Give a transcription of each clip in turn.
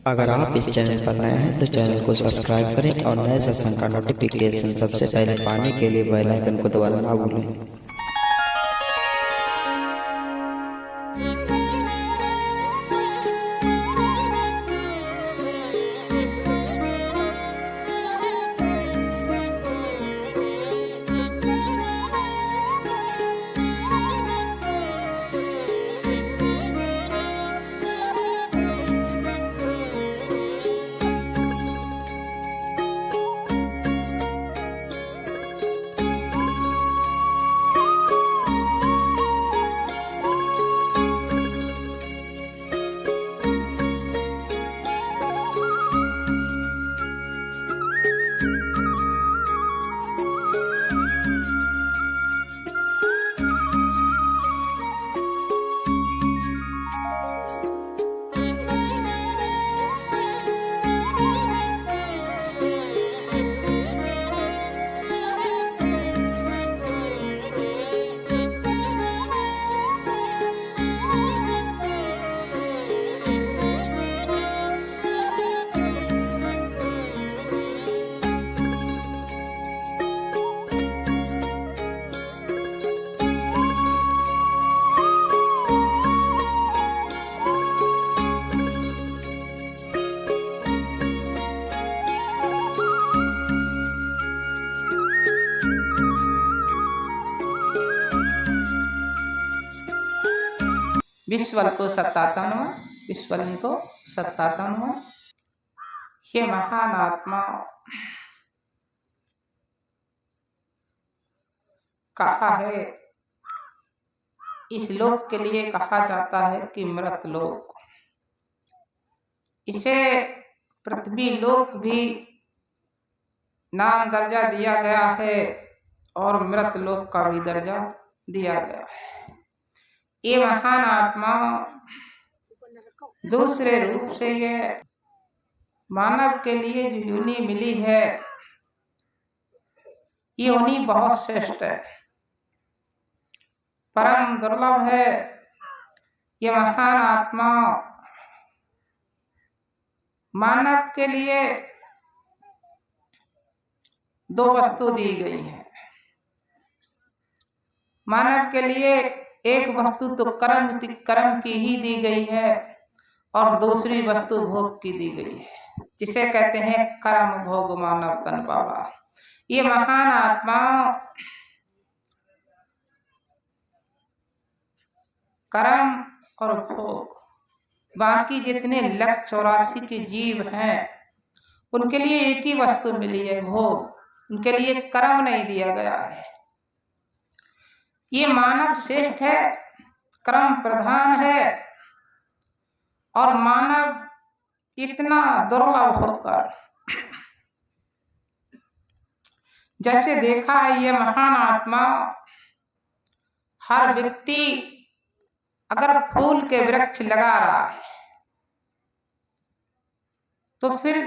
अगर आप इस चैनल पर नए हैं तो चैनल को सब्सक्राइब करें और नए सत्संग का नोटिफिकेशन सबसे पहले पाने के लिए बेल आइकन को दबाना ना भूलें। विश्वल को सत्तात्मा विश्वल को सत्तात्मा। हे महान आत्मा, कहा है इस लोक के लिए कहा जाता है कि मृत लोक। इसे पृथ्वी लोक भी नाम दर्जा दिया गया है और मृत लोक का भी दर्जा दिया गया है। ये महान आत्मा दूसरे रूप से ये मानव के लिए जो योनि मिली है, ये योनि बहुत श्रेष्ठ है, परम दुर्लभ है। ये महान आत्मा मानव के लिए दो वस्तु दी गई है। मानव के लिए एक वस्तु तो कर्म की ही दी गई है और दूसरी वस्तु भोग की दी गई है, जिसे कहते हैं कर्म भोग मानव तन पावा। ये महान आत्मा कर्म और भोग, बाकी जितने 184 के जीव हैं उनके लिए एक ही वस्तु मिली है, भोग। उनके लिए कर्म नहीं दिया गया है। ये मानव श्रेष्ठ है, कर्म प्रधान है, और मानव इतना दुर्लभ होकर, जैसे देखा है ये महान आत्मा, हर व्यक्ति अगर फूल के वृक्ष लगा रहा है तो फिर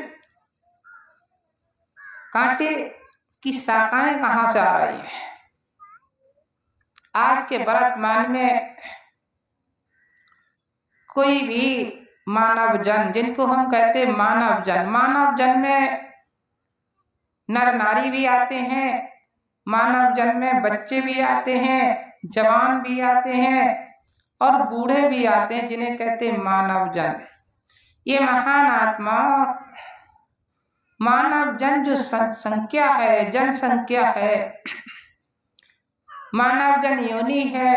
कांटे की शाखाएं कहां से आ रही है। आज के वर्तमान में कोई भी मानव जन, जिनको हम कहते हैं मानव जन में नर नारी भी आते हैं, मानव जन में बच्चे भी आते हैं, जवान भी आते हैं और बूढ़े भी आते हैं, जिन्हें कहते हैं मानव जन। ये महान आत्मा मानव जन जो संख्या है, जनसंख्या है, मानव जन योनि है,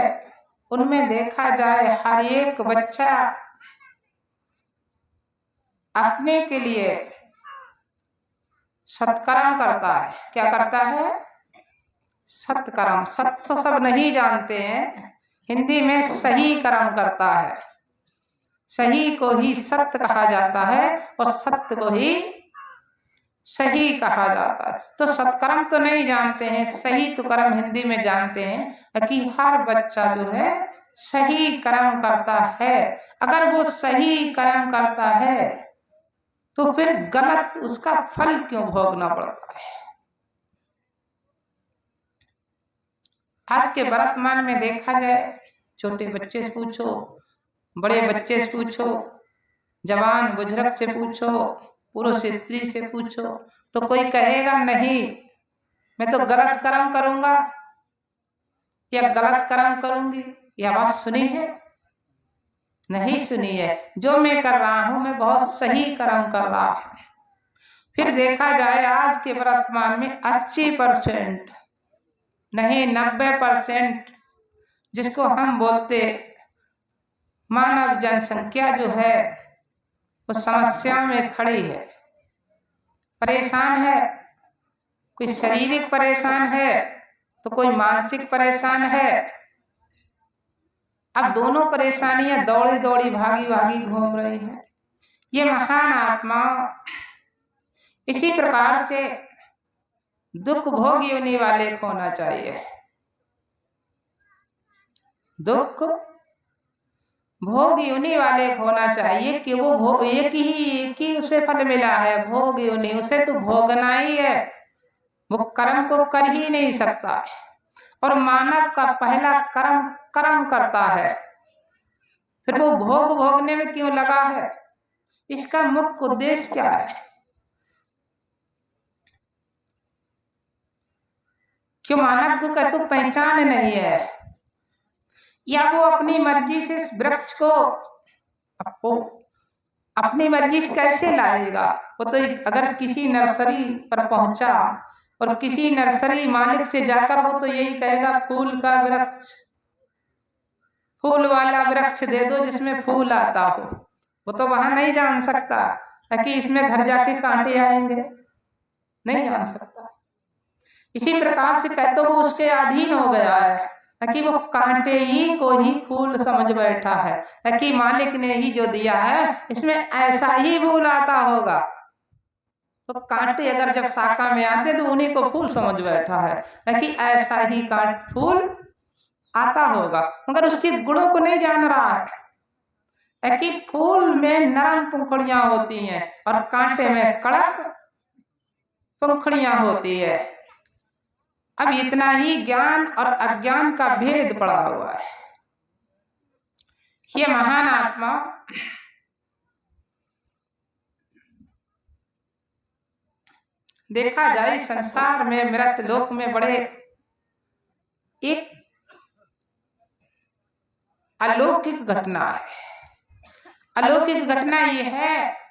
उनमें देखा जाए हर एक बच्चा अपने के लिए सत्कर्म करता है। क्या करता है? सत्कर्म। सत्य सब नहीं जानते हैं, हिंदी में सही कर्म करता है। सही को ही सत्य कहा जाता है और सत्य को ही सही कहा जाता है। तो सत्कर्म तो नहीं जानते हैं, सही तो कर्म हिंदी में जानते हैं कि हर बच्चा जो है सही कर्म करता है। अगर वो सही कर्म करता है तो फिर गलत उसका फल क्यों भोगना पड़ता है। आज के वर्तमान में देखा जाए, छोटे बच्चे से पूछो, बड़े बच्चे से पूछो, जवान बुजुर्ग से पूछो, पुरुष स्त्री से पूछो, तो कोई कहेगा नहीं मैं तो गलत कर्म करूंगा या गलत कर्म करूंगी। यह बात सुनी है? नहीं सुनी है। जो मैं कर रहा हूं मैं बहुत सही कर्म कर रहा हूं। फिर देखा जाए आज के वर्तमान में 80% नहीं 90% जिसको हम बोलते मानव जनसंख्या जो है वो समस्या में खड़ी है, परेशान है। कोई शारीरिक परेशान है तो कोई मानसिक परेशान है। अब दोनों परेशानियां दौड़ी दौड़ी भागी भागी घूम रही हैं। ये महान आत्मा इसी प्रकार से दुख भोग योनि वाले को होना चाहिए। दुख भोग योनि वाले को होना चाहिए कि वो भोग एक ही उसे फल मिला है, भोग योनि, उसे तो भोगना ही है, वो कर्म को कर ही नहीं सकता। और मानव का पहला कर्म करता है, फिर वो भोग भोगने में क्यों लगा है? इसका मुख्य उद्देश्य क्या है? क्यों मानव को का तो पहचान नहीं है, या वो अपनी मर्जी से इस वृक्ष को अपनी मर्जी से कैसे लाएगा? वो तो अगर किसी नर्सरी पर पहुंचा और किसी नर्सरी मालिक से जाकर वो तो यही कहेगा फूल का वृक्ष, फूल वाला वृक्ष दे दो जिसमें फूल आता हो। वो तो वहां नहीं जान सकता कि इसमें घर जाके कांटे आएंगे, नहीं जान सकता। इसी प्रकार से कहते वो उसके अधीन हो गया है कि वो कांटे ही को ही फूल समझ बैठा है कि मालिक ने ही जो दिया है इसमें ऐसा ही फूल आता होगा। तो कांटे अगर जब शाखा में आते तो उन्हीं को फूल समझ बैठा है कि ऐसा ही फूल आता होगा, मगर उसके गुणों को नहीं जान रहा है कि फूल में नरम पंखुड़ियां होती हैं और कांटे में कड़क पंखुड़ियां होती है। अब इतना ही ज्ञान और अज्ञान का भेद पड़ा हुआ है। ये महान आत्मा देखा जाए संसार में मृत लोक में बड़े एक अलौकिक घटना है। अलौकिक घटना ये है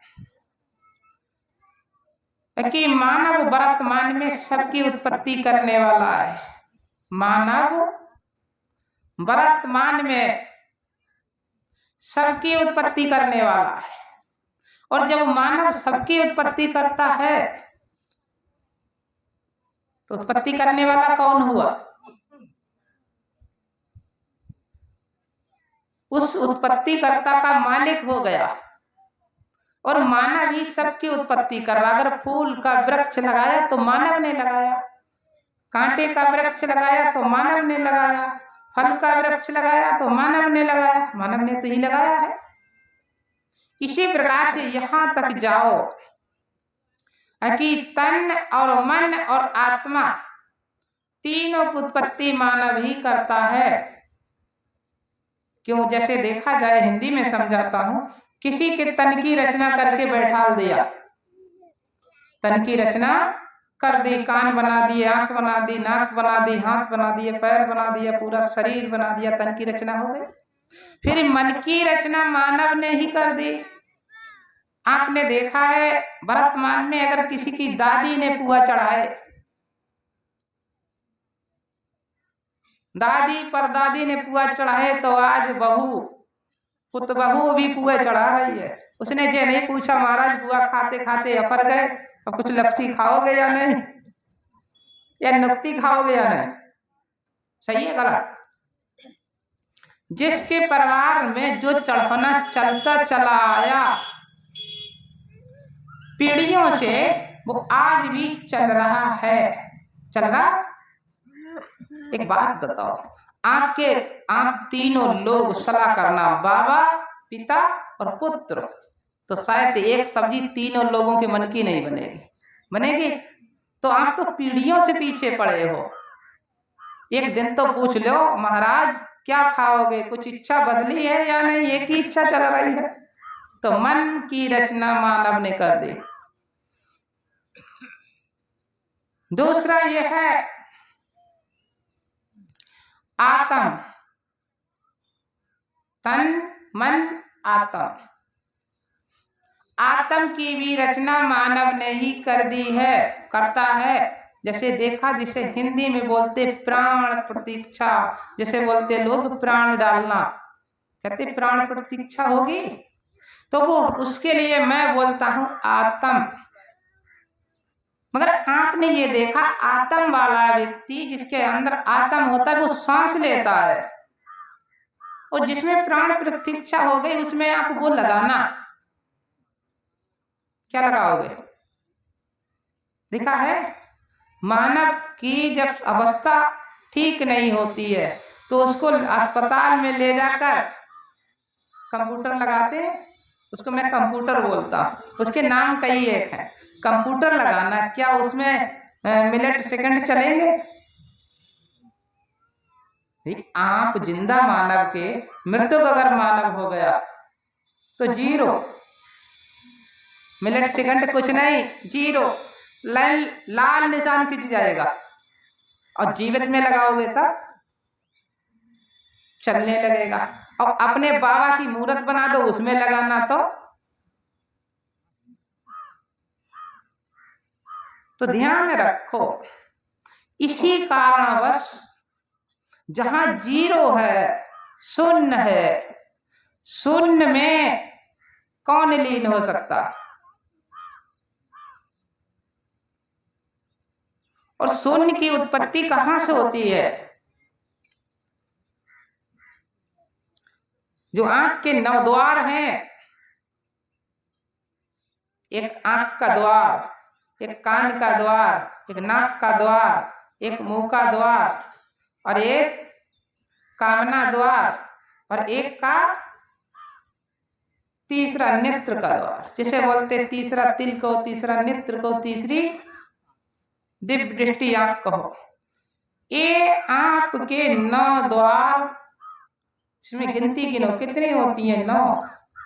कि मानव वर्तमान में सबकी उत्पत्ति करने वाला है। मानव वर्तमान में सबकी उत्पत्ति करने वाला है, और जब मानव सबकी उत्पत्ति करता है तो उत्पत्ति करने वाला कौन हुआ? उस उत्पत्तिकर्ता का मालिक हो गया। और मानव ही सबकी उत्पत्ति कर रहा। अगर फूल का वृक्ष लगाया तो मानव ने लगाया, कांटे का वृक्ष लगाया तो मानव ने लगाया, फल का वृक्ष लगाया तो मानव ने लगाया, मानव ने तो ही लगाया है। इसी प्रकार से यहां तक जाओ कि तन और मन और आत्मा तीनों की उत्पत्ति मानव ही करता है। क्यों? जैसे देखा जाए, हिंदी में समझाता हूं, किसी के तन की रचना करके बैठाल दिया, तन की रचना कर दी, कान बना दिए, आंख बना दी, नाक बना दी, हाथ बना दिए, पैर बना दिया, पूरा शरीर बना दिया, तन की रचना हो गई। फिर मन की रचना मानव ने ही कर दी। आपने देखा है वर्तमान में अगर किसी की दादी ने पुआ चढ़ाए, दादी परदादी ने पुआ चढ़ाए, तो आज बहू पुत बहू भी पुआ चढ़ा रही है। उसने ये नहीं पूछा महाराज पुआ खाते खाते अफर गए, अब कुछ लपसी खाओगे या नहीं, या नुक्ती खाओगे या नहीं। सही है गलत? जिसके परिवार में जो चढ़ाना चलता चला आया पीढ़ियों से, वो आज भी चल रहा है। चल रहा। एक बात बताओ, आप तीनों लोग सलाह करना, बाबा, पिता और पुत्र, तो शायद एक सब्जी तीनों लोगों के मन की नहीं बनेगी। बनेगी तो आप तो पीढ़ियों से पीछे पड़े हो। एक दिन तो पूछ लो महाराज क्या खाओगे, कुछ इच्छा बदली है या नहीं, एक ही इच्छा चल रही है। तो मन की रचना मानव ने कर दी। दूसरा यह है आत्म, तन मन आत्म। आत्म की भी रचना मानव ने ही कर दी है, करता है। जैसे देखा, जिसे हिंदी में बोलते प्राण प्रतीक्षा, जैसे बोलते लोग प्राण डालना, कहते प्राण प्रतीक्षा होगी, तो वो उसके लिए मैं बोलता हूं आत्म। मगर आपने ये देखा, आत्म वाला व्यक्ति जिसके अंदर आत्म होता है वो सांस लेता है, और जिसमें प्राण प्रतीक्षा हो गई उसमें आप वो लगाना, क्या लगाओगे? देखा है, मानव की जब अवस्था ठीक नहीं होती है तो उसको अस्पताल में ले जाकर कंप्यूटर लगाते, उसको मैं कंप्यूटर बोलता हूं, उसके नाम कई एक है। कंप्यूटर लगाना, क्या उसमें मिनट सेकंड चलेंगे? आप जिंदा मानव के मृतक अगर मानव हो गया तो जीरो, मिनट सेकंड कुछ नहीं, जीरो, लाल निशान खिंच जाएगा। और जीवित में लगाओगे तब चलने लगेगा। और अपने बाबा की मूर्त बना दो, उसमें लगाना तो ध्यान रखो, इसी कारणवश जहां जीरो है, शून्य है, शून्य में कौन लीन हो सकता? और शून्य की उत्पत्ति कहां से होती है? जो आंख के 9 द्वार हैं, एक आंख का द्वार, एक कान का द्वार, एक नाक का द्वार, एक मुंह का द्वार, और एक कामना द्वार, और एक का तीसरा नेत्र का द्वार, जिसे बोलते तीसरा तिल को, तीसरा नेत्र को, तीसरी दिव्य दृष्टि आंख कहो। ये आपके 9 द्वार, इसमें गिनती गिनो कितनी होती है? 9।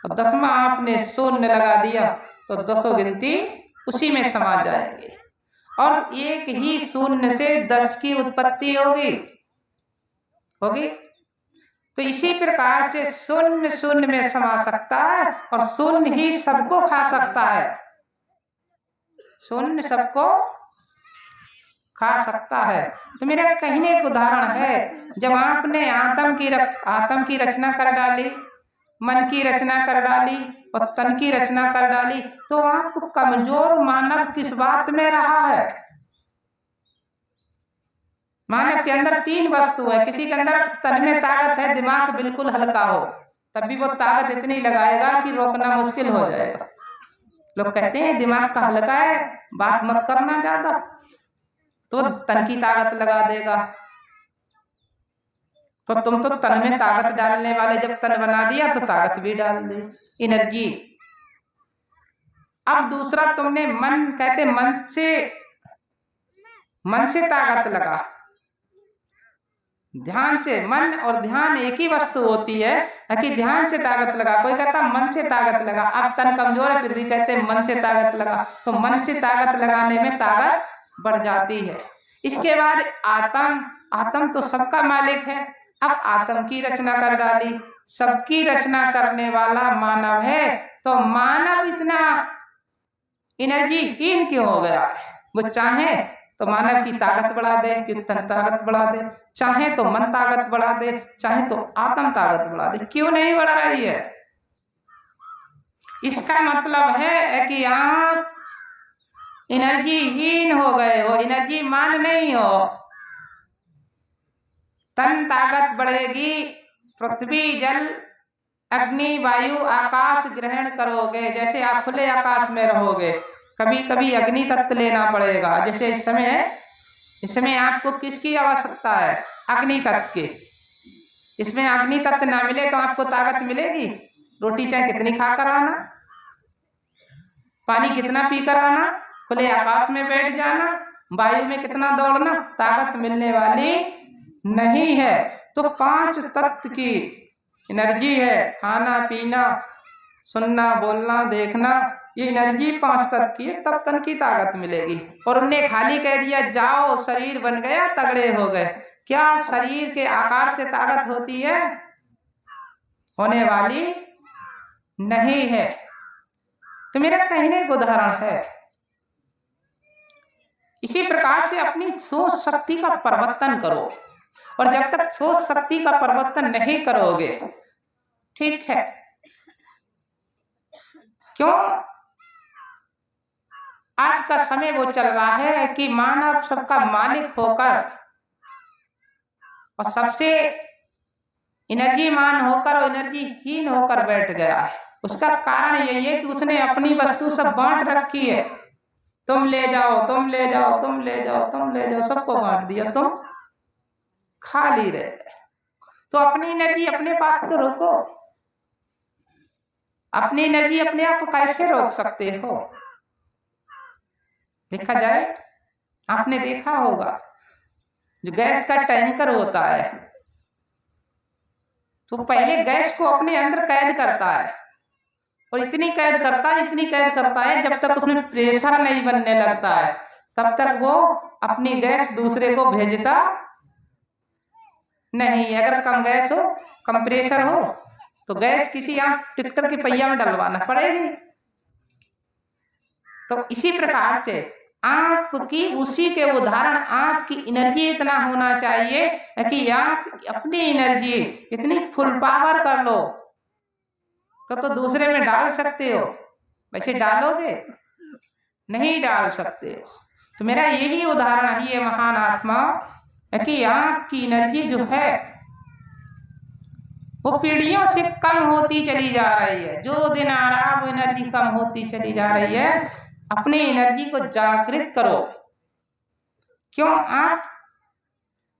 और 10वां आपने शून्य लगा दिया तो 10 गिनती उसी में समा जाएंगे, और एक ही शून्य से 10 की उत्पत्ति होगी। तो इसी प्रकार से शून्य शून्य में समा सकता है, और शून्य ही सबको खा सकता है। शून्य सबको खा सकता है। तो मेरा कहने का उदाहरण है, जब आपने आत्म की रचना कर डाली, मन की रचना कर डाली, और तन की रचना कर डाली, तो आप कमजोर मानव किस बात में रहा है? मानव के अंदर 3 वस्तु है। किसी के अंदर तन में ताकत है, दिमाग बिल्कुल हल्का हो, तब भी वो ताकत इतनी लगाएगा कि रोकना मुश्किल हो जाएगा। लोग कहते हैं दिमाग का हल्का है, बात मत करना ज्यादा, तो तन की ताकत लगा देगा। तो तुम तो तन में ताकत डालने वाले, जब तन बना दिया तो ताकत भी डाल दी, एनर्जी। अब दूसरा तुमने मन, कहते मन से ताकत लगा, ध्यान से। मन और ध्यान एक ही वस्तु होती है कि ध्यान से ताकत लगा। कोई कहता मन से ताकत लगा, अब तन कमजोर है फिर भी कहते मन से ताकत लगा। तो मन से ताकत लगाने में ताकत बढ़ जाती है। इसके बाद आत्म तो सबका मालिक है। अब आत्म की रचना कर डाली, सबकी रचना करने वाला मानव है, तो मानव इतना एनर्जी हीन क्यों हो गया? वो चाहे तो मानव की ताकत बढ़ा दे, कि तन ताकत बढ़ा दे, चाहे तो मन ताकत बढ़ा दे, चाहे तो आत्म ताकत बढ़ा दे, क्यों नहीं बढ़ा रही है? इसका मतलब है कि आप एनर्जी हीन हो गए हो, एनर्जी मान नहीं हो। तन ताकत बढ़ेगी, पृथ्वी जल अग्नि वायु आकाश ग्रहण करोगे। जैसे आप खुले आकाश में रहोगे, कभी कभी अग्नि तत्व लेना पड़ेगा। जैसे इस समय आपको किसकी आवश्यकता है? अग्नि तत्व की। इसमें अग्नि तत्व ना मिले तो आपको ताकत मिलेगी? रोटी चाहे कितनी खाकर आना, पानी कितना पीकर आना, खुले आकाश में बैठ जाना, वायु में कितना दौड़ना, ताकत मिलने वाली नहीं है। तो 5 तत्व की एनर्जी है, खाना पीना, सुनना, बोलना, देखना, ये एनर्जी 5 तत्व की है, तब तन की ताकत मिलेगी। और उनने खाली कह दिया जाओ शरीर बन गया तगड़े हो गए, क्या शरीर के आकार से ताकत होती है? होने वाली नहीं है। तो मेरा कहने का उदाहरण है, इसी प्रकार से अपनी सोच शक्ति का परिवर्तन करो। और जब तक सोच शक्ति का परिवर्तन नहीं करोगे, ठीक है, क्यों? आज का समय वो चल रहा है कि मानव सबका मालिक होकर और सबसे एनर्जीमान होकर और एनर्जीहीन होकर बैठ गया है। उसका कारण यही है कि उसने अपनी वस्तु सब बांट रखी है। तुम ले जाओ, तुम ले जाओ, तुम ले जाओ, तुम ले जाओ, सबको बांट दिया, तुम खाली रह गए। तो अपनी एनर्जी अपने पास तो रोको। अपनी एनर्जी अपने आप को कैसे रोक सकते हो? देखा जाए, आपने देखा होगा जो गैस का टैंकर होता है तो पहले गैस को अपने अंदर कैद करता है, और इतनी कैद करता है, इतनी कैद करता है, जब तक उसमें प्रेशर नहीं बनने लगता है तब तक वो अपनी गैस दूसरे को भेजता नहीं। अगर कम गैस हो, कम प्रेशर हो, तो गैस किसी आप ट्रैक्टर के पहिया में डलवाना पड़ेगी। तो इसी प्रकार से आपकी उसी के उदाहरण, आपकी एनर्जी इतना होना चाहिए कि आप अपनी एनर्जी इतनी फुल पावर कर लो तो दूसरे में डाल सकते हो। वैसे डालोगे नहीं डाल सकते हो। तो मेरा यही उदाहरण है, ये महान आत्मा कि आपकी एनर्जी जो है वो पीढ़ियों से कम होती चली जा रही है। जो दिन आ रहा है वो एनर्जी कम होती चली जा रही है। अपनी एनर्जी को जागृत करो। क्यों? आप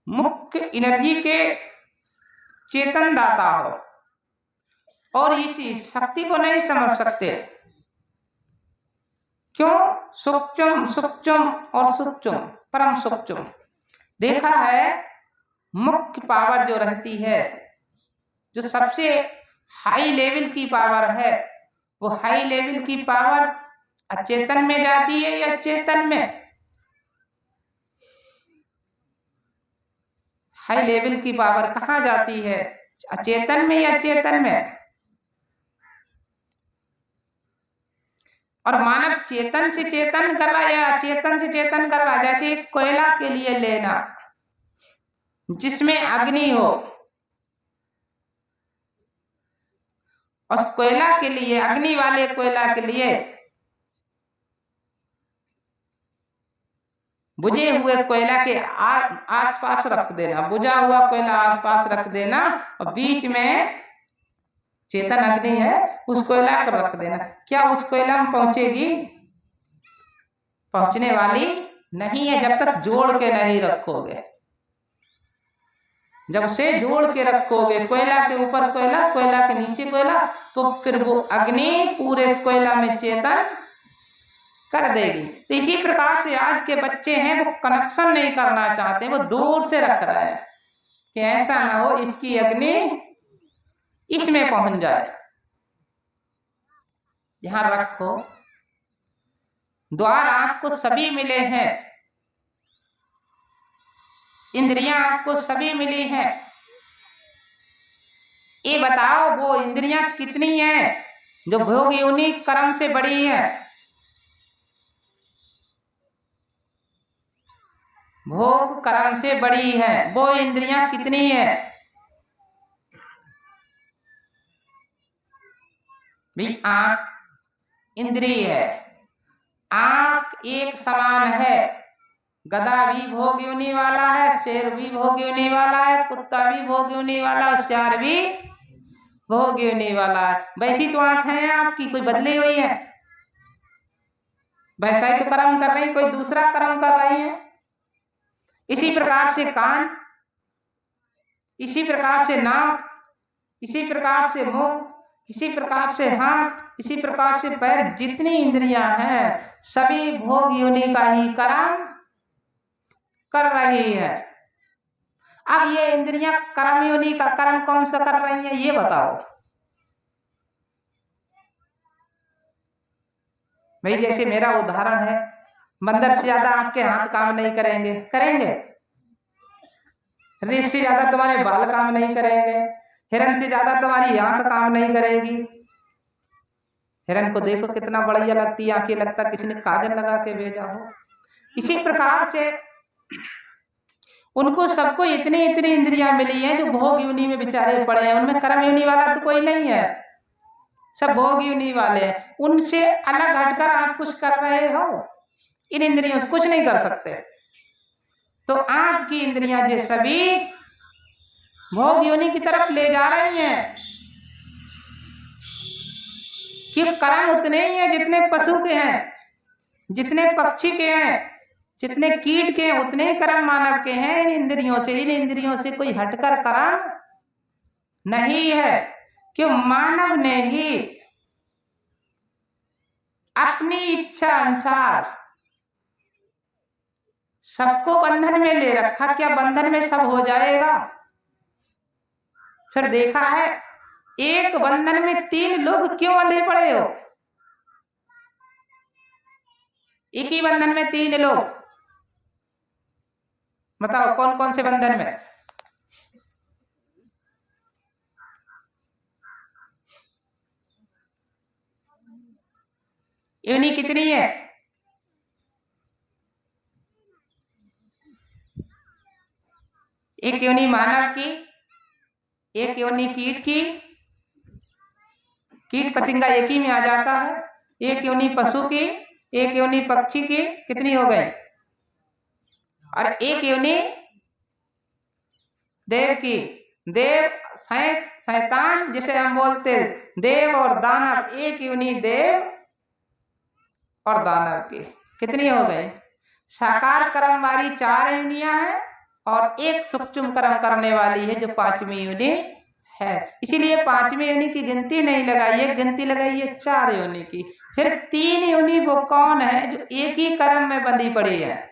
मुख्य एनर्जी के चेतन दाता हो और इसी शक्ति को नहीं समझ सकते। क्यों? सूक्ष्म सूक्ष्म और सूक्ष्म, परम सूक्ष्म। देखा है, मुख्य पावर जो रहती है, जो सबसे हाई लेवल की पावर है, वो हाई लेवल की पावर अचेतन में जाती है या चेतन में? हाई लेवल की पावर कहाँ जाती है? अचेतन में या चेतन में? और मानव चेतन से चेतन कर रहा है या अचेतन से चेतन कर रहा है? जैसे एक कोयला के लिए लेना, जिसमें अग्नि हो, उस कोयला के लिए, अग्नि वाले कोयला के लिए बुझे हुए कोयला के आसपास रख देना, बुझा हुआ कोयला आसपास रख देना, और बीच में चेतन अग्नि है, उस कोयला को रख देना। क्या उस कोयला में पहुंचेगी? पहुंचने वाली नहीं है, जब तक जोड़ के नहीं रखोगे। जब से जोड़ के रखोगे, कोयला के ऊपर कोयला, कोयला के नीचे कोयला, तो फिर वो अग्नि पूरे कोयला में चेतन कर देगी। तो इसी प्रकार से आज के बच्चे हैं, वो कनेक्शन नहीं करना चाहते, वो दूर से रख रहे हैं कि ऐसा ना हो इसकी अग्नि इसमें पहुंच जाए। ध्यान रखो, द्वार आपको सभी मिले हैं, इंद्रियां आपको सभी मिली हैं। ये बताओ वो इंद्रियां कितनी हैं जो भोग योनि कर्म से बड़ी है? भोग कर्म से बड़ी है, वो इंद्रियां कितनी है? भी आंख इंद्रिय है, आंख एक समान है। गधा भी भोग योनि वाला है, शेर भी भोग योनि वाला है, कुत्ता भी भोग योनि वाला है, सियार भी भोग योनि वाला है। वैसी तो आंख है आपकी, कोई बदली हुई है? वैसा ही तो कर्म कर रही, कोई दूसरा कर्म कर रही है। इसी प्रकार से कान, इसी प्रकार से नाक, इसी प्रकार से मुंह, इसी प्रकार से हाथ, इसी प्रकार से पैर, जितनी इंद्रियां हैं सभी भोग योनि का ही कर्म कर रही है। अब ये इंद्रियां कर्म योनि का कर्म कौन सा कर रही हैं, ये बताओ। भाई जैसे मेरा उदाहरण है, बंदर से ज्यादा आपके हाथ काम नहीं करेंगे, करेंगे? रेस से ज्यादा तुम्हारे बाल काम नहीं करेंगे, हिरन से ज्यादा तुम्हारी आंख काम नहीं करेगी। हिरन को देखो कितना बढ़िया लगती है आंखें, लगता किसी ने काजल लगा के भेजा हो। इसी प्रकार से उनको सबको इतनी इतनी इंद्रियां मिली हैं जो भोग योनि में बेचारे पड़े हैं, उनमें कर्म योनि वाला तो कोई नहीं है, सब भोग योनि वाले हैं। उनसे अलग हटकर आप कुछ कर रहे हो, इन इंद्रियों से कुछ नहीं कर सकते। तो आपकी इंद्रियां जो सभी भोग योनि की तरफ ले जा रही हैं, कि कर्म उतने ही हैं जितने पशु के हैं, जितने पक्षी के हैं, जितने कीट के हैं, उतने ही कर्म मानव के हैं। इन इंद्रियों से कोई हटकर कर्म नहीं है। क्यों? मानव ने ही अपनी इच्छा अनुसार सबको बंधन में ले रखा। क्या बंधन में सब हो जाएगा? फिर देखा है एक बंधन में 3 लोग क्यों बंधे पड़े हो? एक ही बंधन में 3 लोग, बताओ कौन कौन से बंधन में? योनि कितनी है? एक योनि मानव की, एक योनि कीट की, कीट पतंगा एक ही में आ जाता है। एक योनि पशु की, एक योनि पक्षी की, कितनी हो गई? और एक योनि देव की। देव शैतान जिसे हम बोलते देव और दानव, एक योनि देव और दानव की, कितनी हो गई? साकार कर्म वाली 4 योनियां हैं और एक सूक्ष्म कर्म करने वाली है जो 5वीं योनि है। इसीलिए 5वीं योनि की गिनती नहीं लगाई है, गिनती लगाई है 4 योनि की। फिर 3 योनि वो कौन है जो एक ही कर्म में बंधी पड़ी है?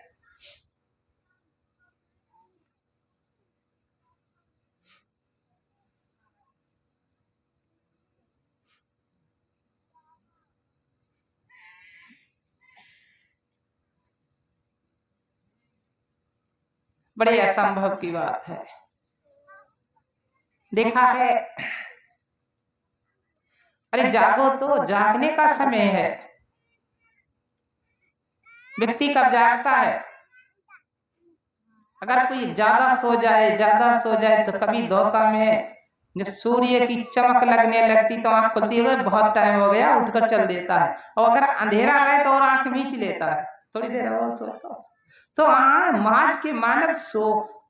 बड़े असंभव की बात है। देखा है, अरे जागो तो, जागने का समय है। व्यक्ति कब जागता है? अगर कोई ज्यादा सो जाए तो कभी धोखा में जब सूर्य की चमक लगने लगती तो आंख खुलती है, बहुत टाइम हो गया, उठकर चल देता है। और अगर अंधेरा गए तो और आंख मीच लेता है, थोड़ी देर और सो। तो आज के मानव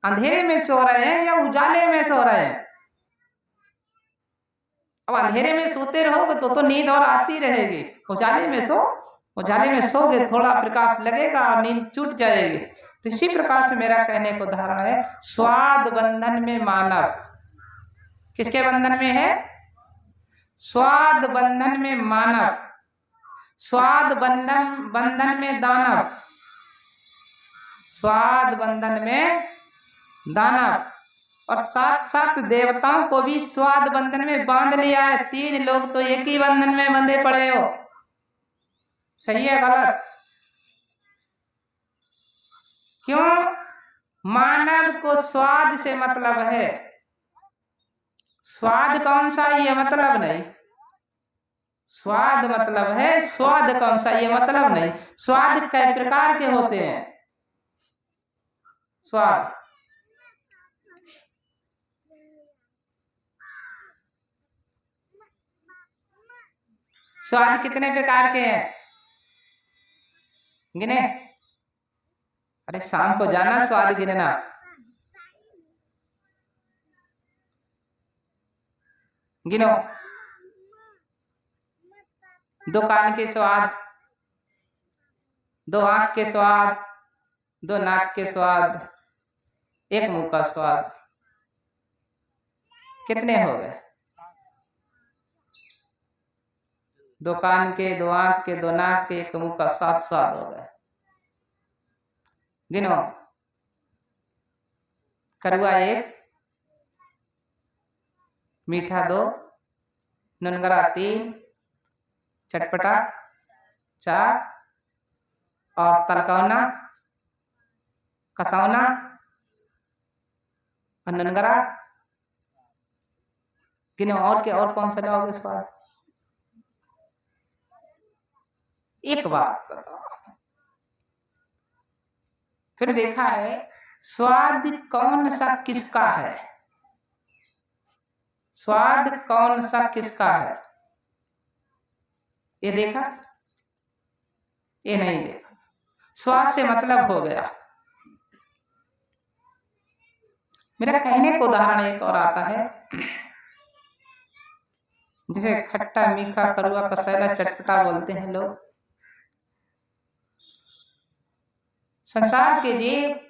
अंधेरे में सो रहे हैं या उजाले में सो रहे हैं? अब अंधेरे में सोते रहोगे तो नींद और आती रहेगी। उजाले में सोगे, थोड़ा प्रकाश लगेगा और नींद छूट जाएगी। तो इसी प्रकार से मेरा कहने को उदाहरण है, स्वाद बंधन में मानव, किसके बंधन में है? स्वाद बंधन में मानव, स्वाद बंधन में दानव, स्वाद बंधन में दानव, और साथ साथ देवताओं को भी स्वाद बंधन में बांध लिया है। 3 लोग तो एक ही बंधन में बंधे पड़े हो। सही है गलत? क्यों? मानव को स्वाद से मतलब है। स्वाद कौन सा, ये मतलब नहीं। स्वाद मतलब है, स्वाद कौन सा, ये मतलब नहीं। स्वाद कई प्रकार के होते हैं। स्वाद कितने प्रकार के हैं? गिने? अरे शाम को जाना स्वाद गिनना। गिनो। 2 कान के स्वाद, 2 आंख के स्वाद, 2 नाक के स्वाद, 1 मुंह का स्वाद, कितने हो गए? 2 कान के, 2 आंख के, 2 नाक के, 1 मुंह का, 7 स्वाद हो गए। गिनो। कड़वा 1, मीठा 2, नुनगरा 3, चटपटा 4 और तलकौना, कसौना और ननगरा। गिनो और के और कौन सा लोगे स्वाद? एक बात बताओ, फिर देखा है स्वाद कौन सा किसका है? स्वाद कौन सा किसका है? ये देखा? ये नहीं देखा। स्वाद से मतलब हो गया। मेरा कहने को उदाहरण एक और आता है, जिसे खट्टा, मीठा, कड़वा, कसैला, चटपटा बोलते हैं लोग। संसार के जीव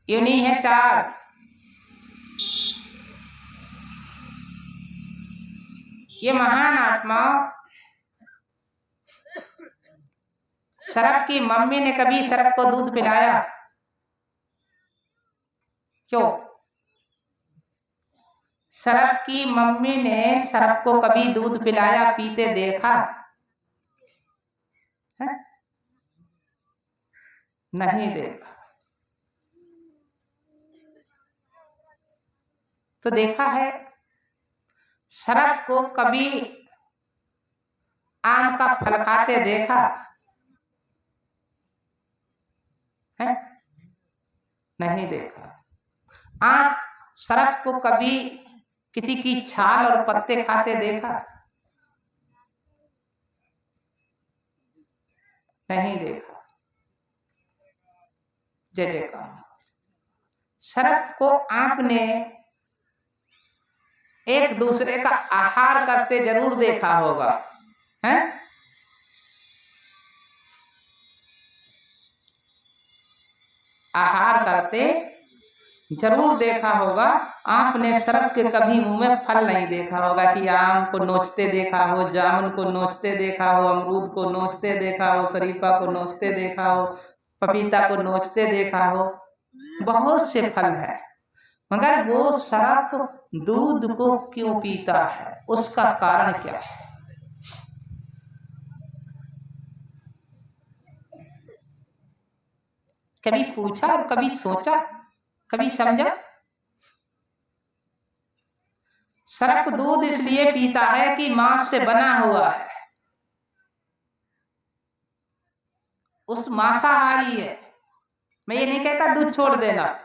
योनि है 4। ये महान आत्मा, सरप की मम्मी ने कभी सरप को दूध पिलाया? क्यों? सरप की मम्मी ने सरप को कभी दूध पिलाया, पीते देखा है? नहीं देखा। तो देखा है सरप को कभी आम का फल खाते देखा है? नहीं देखा। आप सरप को कभी किसी की छाल और पत्ते खाते देखा? नहीं देखा। जय जयकार। सरप को आपने एक दूसरे का आहार करते जरूर देखा होगा, है? आहार करते जरूर देखा होगा। आपने सरप के कभी मुंह में फल नहीं देखा होगा कि आम को नोचते देखा हो, जामुन को नोचते देखा हो, अमरूद को नोचते देखा हो, शरीफा को नोचते देखा हो, पपीता को नोचते देखा हो। बहुत से फल है, मगर वो सरप दूध को क्यों पीता है? उसका कारण क्या है? कभी पूछा और कभी सोचा, कभी समझा? सरप दूध इसलिए पीता है कि मांस से बना हुआ है, उस मांसाहारी है। मैं ये नहीं कहता दूध छोड़ देना,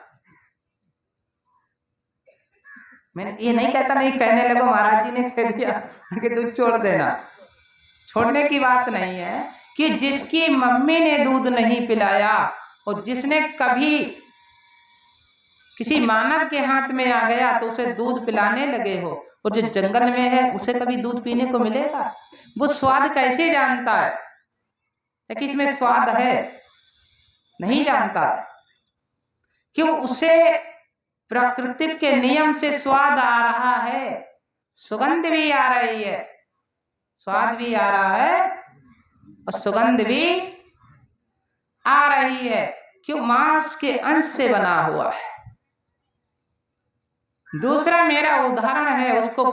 मैं ये नहीं कहता, नहीं कहने लगो महाराज जी ने कह दिया कि दूध छोड़ देना। छोड़ने की बात नहीं है कि जिसकी मम्मी ने दूध नहीं पिलाया और जिसने कभी किसी मानव के हाथ में आ गया तो उसे दूध पिलाने लगे हो, और जो जंगल में है उसे कभी दूध पीने को मिलेगा? वो स्वाद कैसे जानता है कि इसमें स्वाद है? नहीं जानता है। क्यों? उसे प्रकृति के नियम से स्वाद आ रहा है, सुगंध भी आ रही है, स्वाद भी आ रहा है और सुगंध भी आ रही है। क्यों? मांस के अंश से बना हुआ है। दूसरा मेरा उदाहरण है, उसको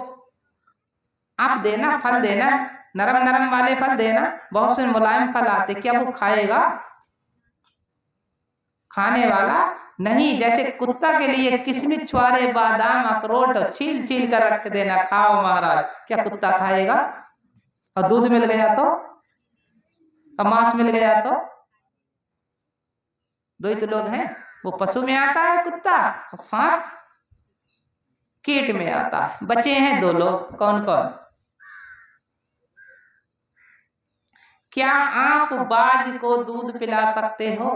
आप देना, फल देना, नरम नरम वाले फल देना। बहुत से मुलायम फल आते, क्या वो खाएगा? खाने वाला नहीं। जैसे कुत्ता के लिए किशमिश, छुआरे, बादाम, अखरोट छील छील कर रख देना, खाओ महाराज, क्या कुत्ता खाएगा? और दूध मिल गया तो, और मांस मिल गया तो? दो ही तो लोग हैं, वो पशु में आता है कुत्ता, और सांप कीट में आता है। बचे हैं 2 लोग, कौन कौन? क्या आप बाज को दूध पिला सकते हो?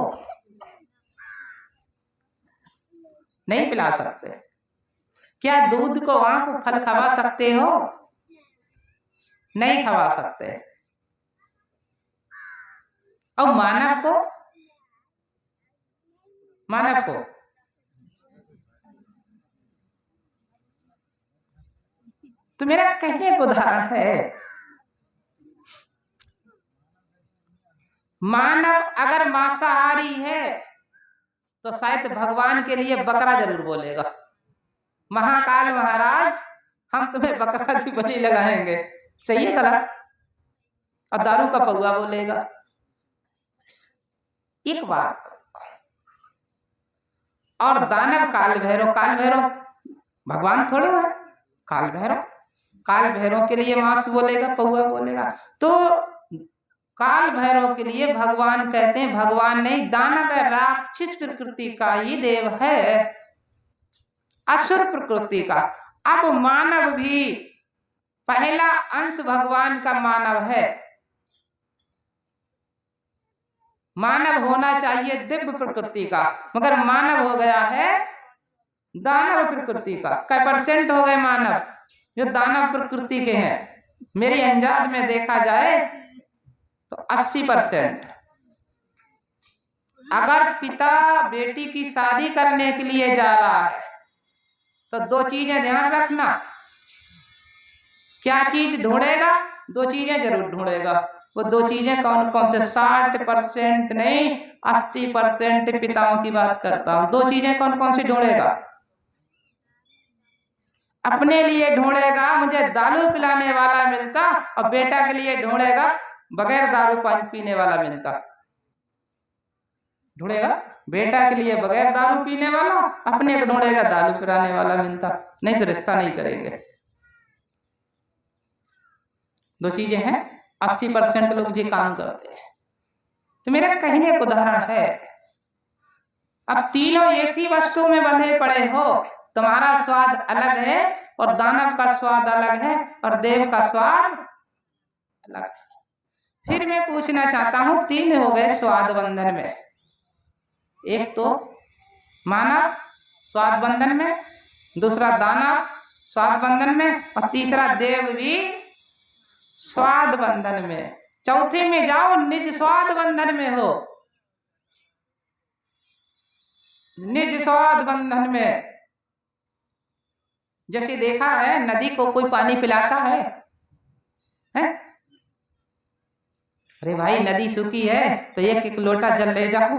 नहीं पिला सकते। क्या दूध को आप फल खवा सकते हो? नहीं खवा सकते। और मानव को, मानव को तो मेरा कहने का उदाहरण है, मानव अगर मांसाहारी है तो शायद भगवान के लिए बकरा जरूर बोलेगा। महाकाल महाराज हम तुम्हें बकरा की बलि लगाएंगे, सही है गलत? और दारू का पौआ बोलेगा। एक बार और दानव काल भैरव भगवान थोड़े है, काल भैरव के लिए मांस बोलेगा, पौआ बोलेगा। तो काल भैरव के लिए भगवान कहते हैं, भगवान नहीं, दानव राक्षस प्रकृति का ही देव है, असुर प्रकृति का। अब मानव भी पहला अंश भगवान का मानव है, मानव होना चाहिए दिव्य प्रकृति का, मगर मानव हो गया है दानव प्रकृति का। कै परसेंट हो गए मानव जो दानव प्रकृति के हैं? मेरे अंदाज में देखा जाए तो 80%। अगर पिता बेटी की शादी करने के लिए जा रहा है तो दो चीजें ध्यान रखना। क्या चीज ढूंढेगा? दो चीजें जरूर ढूंढेगा। वो दो चीजें कौन कौन से? 60% नहीं, 80% पिताओं की बात करता हूं। दो चीजें कौन कौन सी ढूंढेगा? अपने लिए ढूंढेगा मुझे दारू पिलाने वाला मिलता, और बेटा के लिए ढूंढेगा बगैर दारू पानी पीने वाला मिलता। ढूंढेगा बेटा के लिए बगैर दारू पीने वाला, अपने को ढूंढेगा दारू पिलाने वाला मिलता, नहीं तो रिश्ता नहीं करेंगे। दो चीजें हैं, 80% लोग जी काम करते हैं। तो मेरा कहने का उदाहरण है, अब तीनों एक ही वस्तु में बंधे पड़े हो, तुम्हारा स्वाद अलग है और दानव का स्वाद अलग है और देव का स्वाद अलग है। फिर मैं पूछना चाहता हूं, तीन हो गए स्वाद बंधन में, एक तो मानव स्वाद बंधन में, दूसरा दानव स्वाद बंधन में, और तीसरा देव भी स्वाद बंधन में। चौथे में जाओ, निज स्वाद बंधन में हो, निज स्वाद बंधन में। जैसे देखा है, नदी को कोई पानी पिलाता है? अरे भाई नदी सूखी है तो एक एक लोटा जल ले जाओ,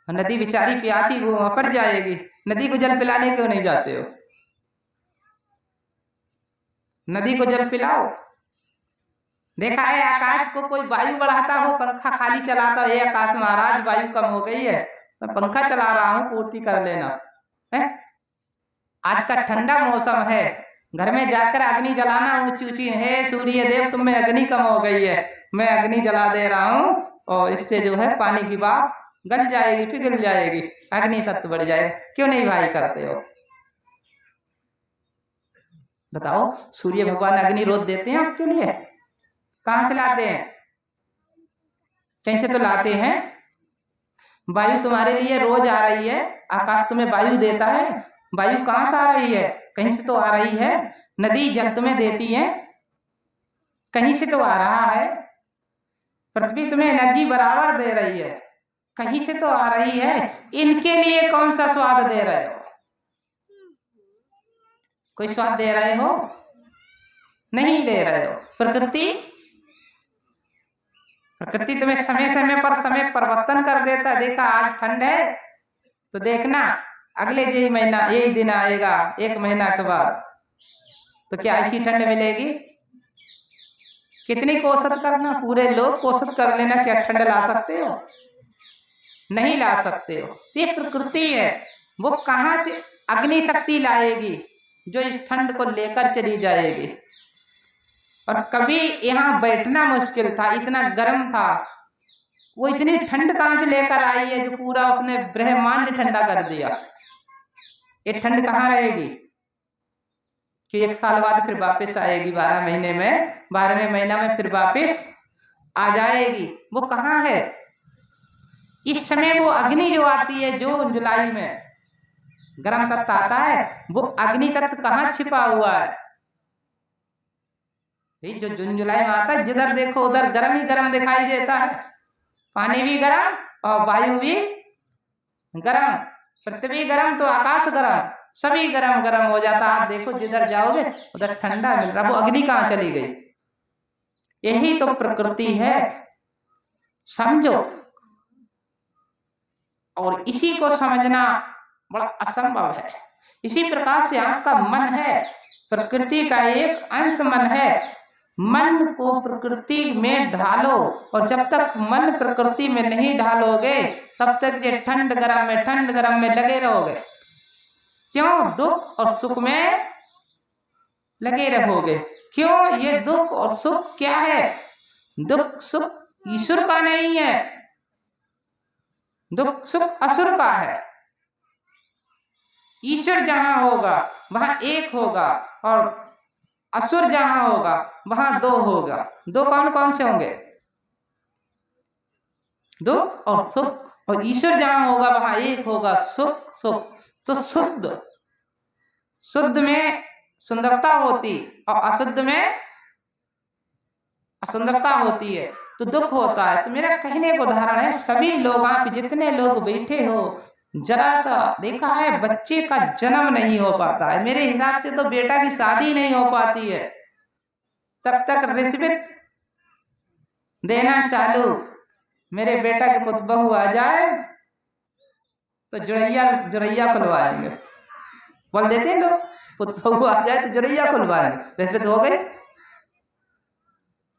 नदी बेचारी प्यासी वो मर जाएगी, नदी को जल पिलाने क्यों नहीं जाते हो? नदी को जल पिलाओ। देखा है आकाश को कोई वायु बढ़ाता हो, पंखा खाली चलाता हो, ये आकाश महाराज वायु कम हो गई है, मैं पंखा चला रहा हूं, पूर्ति कर लेना है। आज का ठंडा मौसम है, घर में जाकर अग्नि जलाना ऊंची ऊंची है, सूर्य देव तुम में अग्नि कम हो गई है, मैं अग्नि जला दे रहा हूं, और इससे जो है पानी की भाप गल जाएगी, पिघल जाएगी, अग्नि तत्व बढ़ जाएगा। क्यों नहीं भाई करते हो? बताओ, सूर्य भगवान अग्नि रोध देते हैं आपके लिए? कहां से लाते हैं? कैसे तो लाते हैं। वायु तुम्हारे लिए रोज आ रही है, आकाश तुम्हें वायु देता है। वायु कहां से आ रही है? कहीं से तो आ रही है। नदी जल तुम्हें देती है, कहीं से तो आ रहा है। पृथ्वी तुम्हें एनर्जी बराबर दे रही है, कहीं से तो आ रही है। इनके लिए कौन सा स्वाद दे रहे हो? कोई स्वाद दे रहे हो? नहीं दे रहे हो। प्रकृति तुम्हें समय समय पर परिवर्तन कर देता है। देखा आज ठंड है तो देखना अगले यही महीना यही दिन आएगा, एक महीना के बाद तो क्या ऐसी ठंड मिलेगी? कितनी कोशिश करना, पूरे लोग कोशिश कर लेना, क्या ठंड ला सकते हो? नहीं ला सकते हो। ये प्रकृति है, वो कहां से अग्नि शक्ति लाएगी जो इस ठंड को लेकर चली जाएगी। और कभी यहाँ बैठना मुश्किल था, इतना गर्म था, वो इतनी ठंड कहां से लेकर आई है जो पूरा उसने ब्रह्मांड ठंडा कर दिया। ये ठंड कहाँ रहेगी? कि एक साल बाद फिर वापस आएगी, 12 महीने में, 12वें महीना में फिर वापस आ जाएगी। वो कहाँ है? इस समय वो अग्नि जो आती है जून जुलाई में गर्म तत्व आता है, वो अग्नि तत्व कहाँ छिपा हुआ है? जो जून जुलाई में आता है, जिधर देखो उधर गर्म ही गर्म दिखाई देता है। पानी भी गर्म और वायु भी गर्म, पृथ्वी गर्म तो आकाश गर्म, सभी गर्म गर्म हो जाता। आप देखो जिधर जाओगे उधर ठंडा मिल रहा, वो अग्नि कहाँ चली गई? यही तो प्रकृति है, समझो। और इसी को समझना बड़ा असंभव है। इसी प्रकार से आपका मन है, प्रकृति का एक अंश मन है। मन को प्रकृति में ढालो, और जब तक मन प्रकृति में नहीं ढालोगे तब तक ये ठंड गरम में लगे रहोगे। क्यों? दुख और सुख में लगे रहोगे। क्यों? ये दुख और सुख क्या है? दुख सुख ईश्वर का नहीं है, दुख सुख असुर का है। ईश्वर जहां होगा वहां एक होगा, और असुर जहां होगा वहां दो होगा। दो कौन कौन से होंगे? दुख और सुख। और ईश्वर जहां होगा वहां एक होगा, सुख सुख। तो शुद्ध में सुंदरता होती और अशुद्ध में असुंदरता होती है, तो दुख होता है। तो मेरा कहने का उदाहरण है, सभी लोग, आप जितने लोग बैठे हो, जरा सा देखा है बच्चे का जन्म नहीं हो पाता है। मेरे हिसाब से तो बेटा की शादी नहीं हो पाती है तब तक रिश्वत देना चालू। मेरे बेटा के पुत बहू आ जाए तो जुड़ैया खुलवाएंगे, बोल देते हैं लोग, पुत बहू आ जाए तो जुड़ैया खुलवाएंगे, रिश्वत हो गई।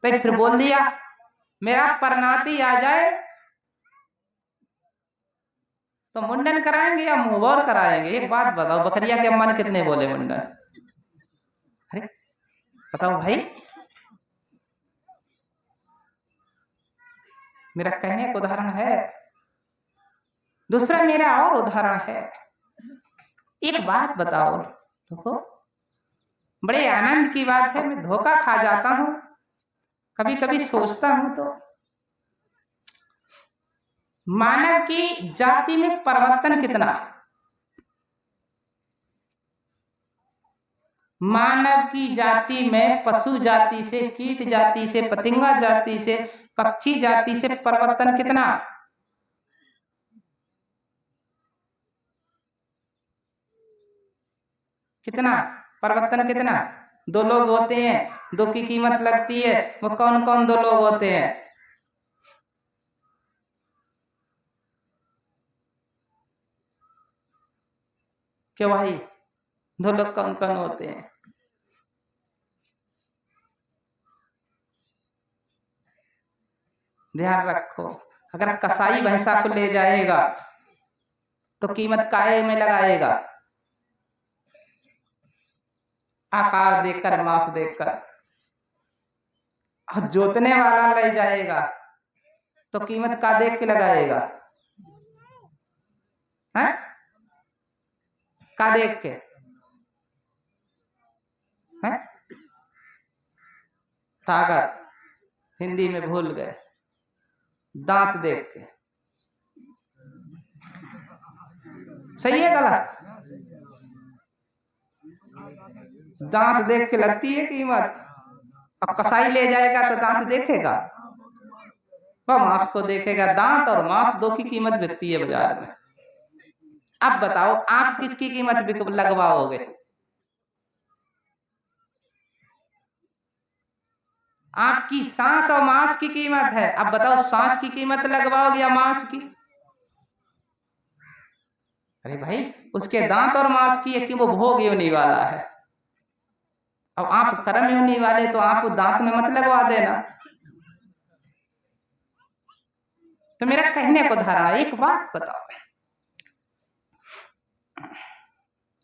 तो फिर बोल दिया मेरा परनाती आ जाए तो मुंडन कराएंगे या मुहर कराएंगे। एक बात बताओ, बकरिया के अम्मा ने कितने बोले मुंडन? अरे बताओ भाई। मेरा कहने का उदाहरण है। दूसरा मेरा और उदाहरण है। एक बात बताओ, देखो बड़े आनंद की बात है, मैं धोखा खा जाता हूं, कभी कभी सोचता हूं तो मानव की जाति में परिवर्तन कितना। मानव की जाति में पशु जाति से, कीट जाति से, पतंगा जाति से, पक्षी जाति से परिवर्तन कितना। कितना परिवर्तन कितना? दो लोग होते हैं, दो की कीमत लगती है। वो कौन कौन दो लोग होते हैं? क्यों भाई, दो लोग कौन कौन होते हैं? ध्यान रखो, अगर कसाई भैंसा को ले जाएगा तो कीमत काहे में लगाएगा? आकार देखकर, मांस देखकर। और जोतने वाला ले जाएगा तो कीमत का देख के लगाएगा? है का देख के? है ताकत हिंदी में भूल गए, दांत देख के। सही है गलत? दांत देख के लगती है कीमत। अब कसाई ले जाएगा तो दांत देखेगा? वह मांस को देखेगा। दांत और मांस दो की कीमत बिकती है बाजार में। अब बताओ आप किसकी कीमत लगवाओगे? आपकी सांस और मांस की कीमत है। अब बताओ सांस की कीमत लगवाओगे या मांस की? अरे भाई, उसके दांत और मांस की है कि वो भोग होने वाला है। अब आप कर्म होने वाले तो आप दांत में मत लगवा देना। तो मेरा कहने को धारणा, एक बात बताओ,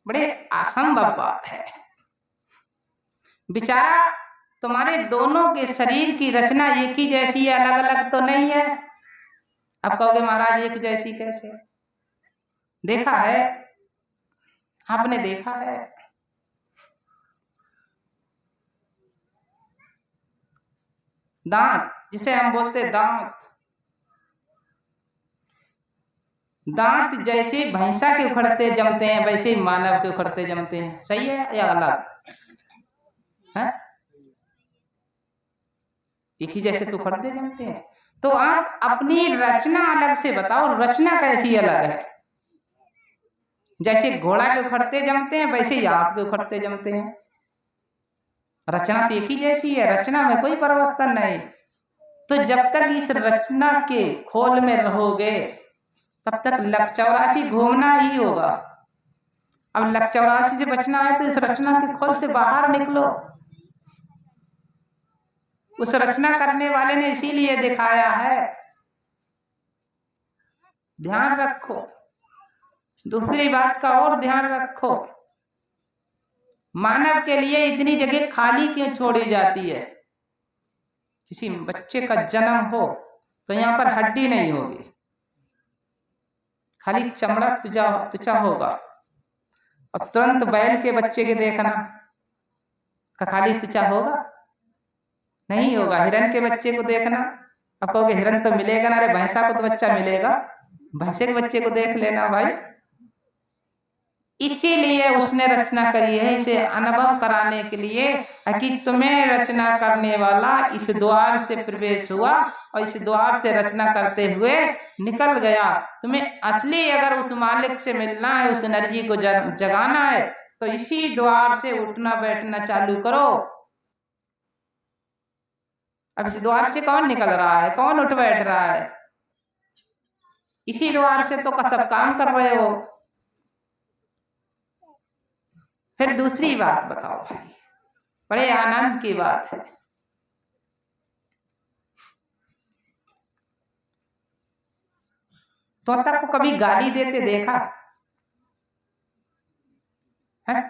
बड़े असंभव बात है। बेचारा तुम्हारे दोनों के शरीर की रचना एक ही जैसी है, अलग अलग तो नहीं है। अब कहोगे महाराज एक जैसी कैसे? देखा है, आपने देखा है, दांत जिसे हम बोलते दांत, दांत जैसे भैंसा के उखड़ते जमते हैं वैसे ही मानव के उखड़ते जमते हैं। सही है या अलग है? एक ही जैसे तो उखड़ते जमते हैं। तो आप अपनी रचना अलग से बताओ, रचना कैसी अलग है? जैसे घोड़ा के उखड़ते जमते हैं वैसे ही आप के उखड़ते जमते हैं। रचना तो एक ही जैसी है, रचना में कोई परिवर्तन नहीं। तो जब तक इस रचना के खोल में रहोगे तब तक लक 84 घूमना ही होगा। अब लक्ष्य से बचना है तो इस रचना के खोल से बाहर निकलो। उस रचना करने वाले ने इसीलिए दिखाया है। ध्यान रखो, दूसरी बात का और ध्यान रखो, मानव के लिए इतनी जगह खाली क्यों छोड़ी जाती है? किसी बच्चे का जन्म हो तो यहाँ पर हड्डी नहीं होगी, खाली चमड़ा त्वचा होगा। अब तुरंत बैल के बच्चे के देखना का खाली त्वचा होगा? नहीं होगा। हिरन के बच्चे को देखना, अब कहोगे हिरन तो मिलेगा ना, अरे भैंसा को तो बच्चा मिलेगा, भैंसे के बच्चे को देख लेना भाई। इसीलिए उसने रचना करी है, इसे अनुभव कराने के लिए कि तुम्हें रचना करने वाला इस द्वार से प्रवेश हुआ और इस द्वार से रचना करते हुए निकल गया। तुम्हें असली अगर उस मालिक से मिलना है, उस एनर्जी को जगाना है, तो इसी द्वार से उठना बैठना चालू करो। अब इस द्वार से कौन निकल रहा है, कौन उठ बैठ रहा है? इसी द्वार से तो सब काम कर रहे हो। फिर दूसरी बात बताओ भाई, बड़े आनंद की बात है। तोता को कभी गाली देते देखा है?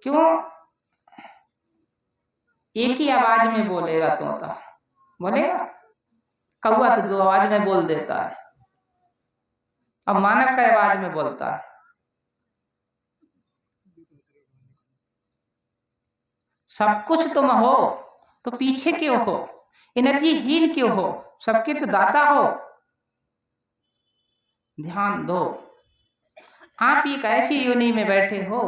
क्यों? एक ही आवाज में बोलेगा तोता, बोलेगा? कौवा तो दो आवाज में बोल देता है, अब मानव का आवाज में बोलता है। सब कुछ तुम हो तो पीछे क्यों हो? एनर्जी हीन क्यों हो? सबके तो दाता हो। ध्यान दो, आप एक ऐसी योनि में बैठे हो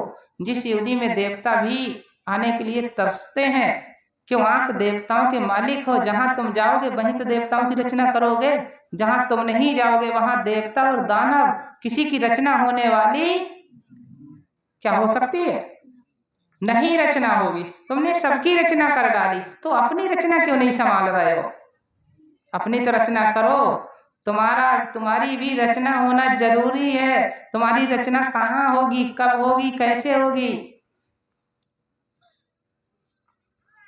जिस योनि में देवता भी आने के लिए तरसते हैं। क्यों? आप देवताओं के मालिक हो। जहां तुम जाओगे वहीं तो देवताओं की रचना करोगे, जहां तुम नहीं जाओगे वहां देवता और दानव किसी की रचना होने वाली क्या हो सकती है? नहीं रचना होगी। तुमने सबकी रचना कर डाली, तो अपनी रचना क्यों नहीं संभाल रहे हो? अपनी तो रचना करो। तुम्हारी भी रचना होना जरूरी है। तुम्हारी रचना कहाँ होगी, कब होगी, कैसे होगी?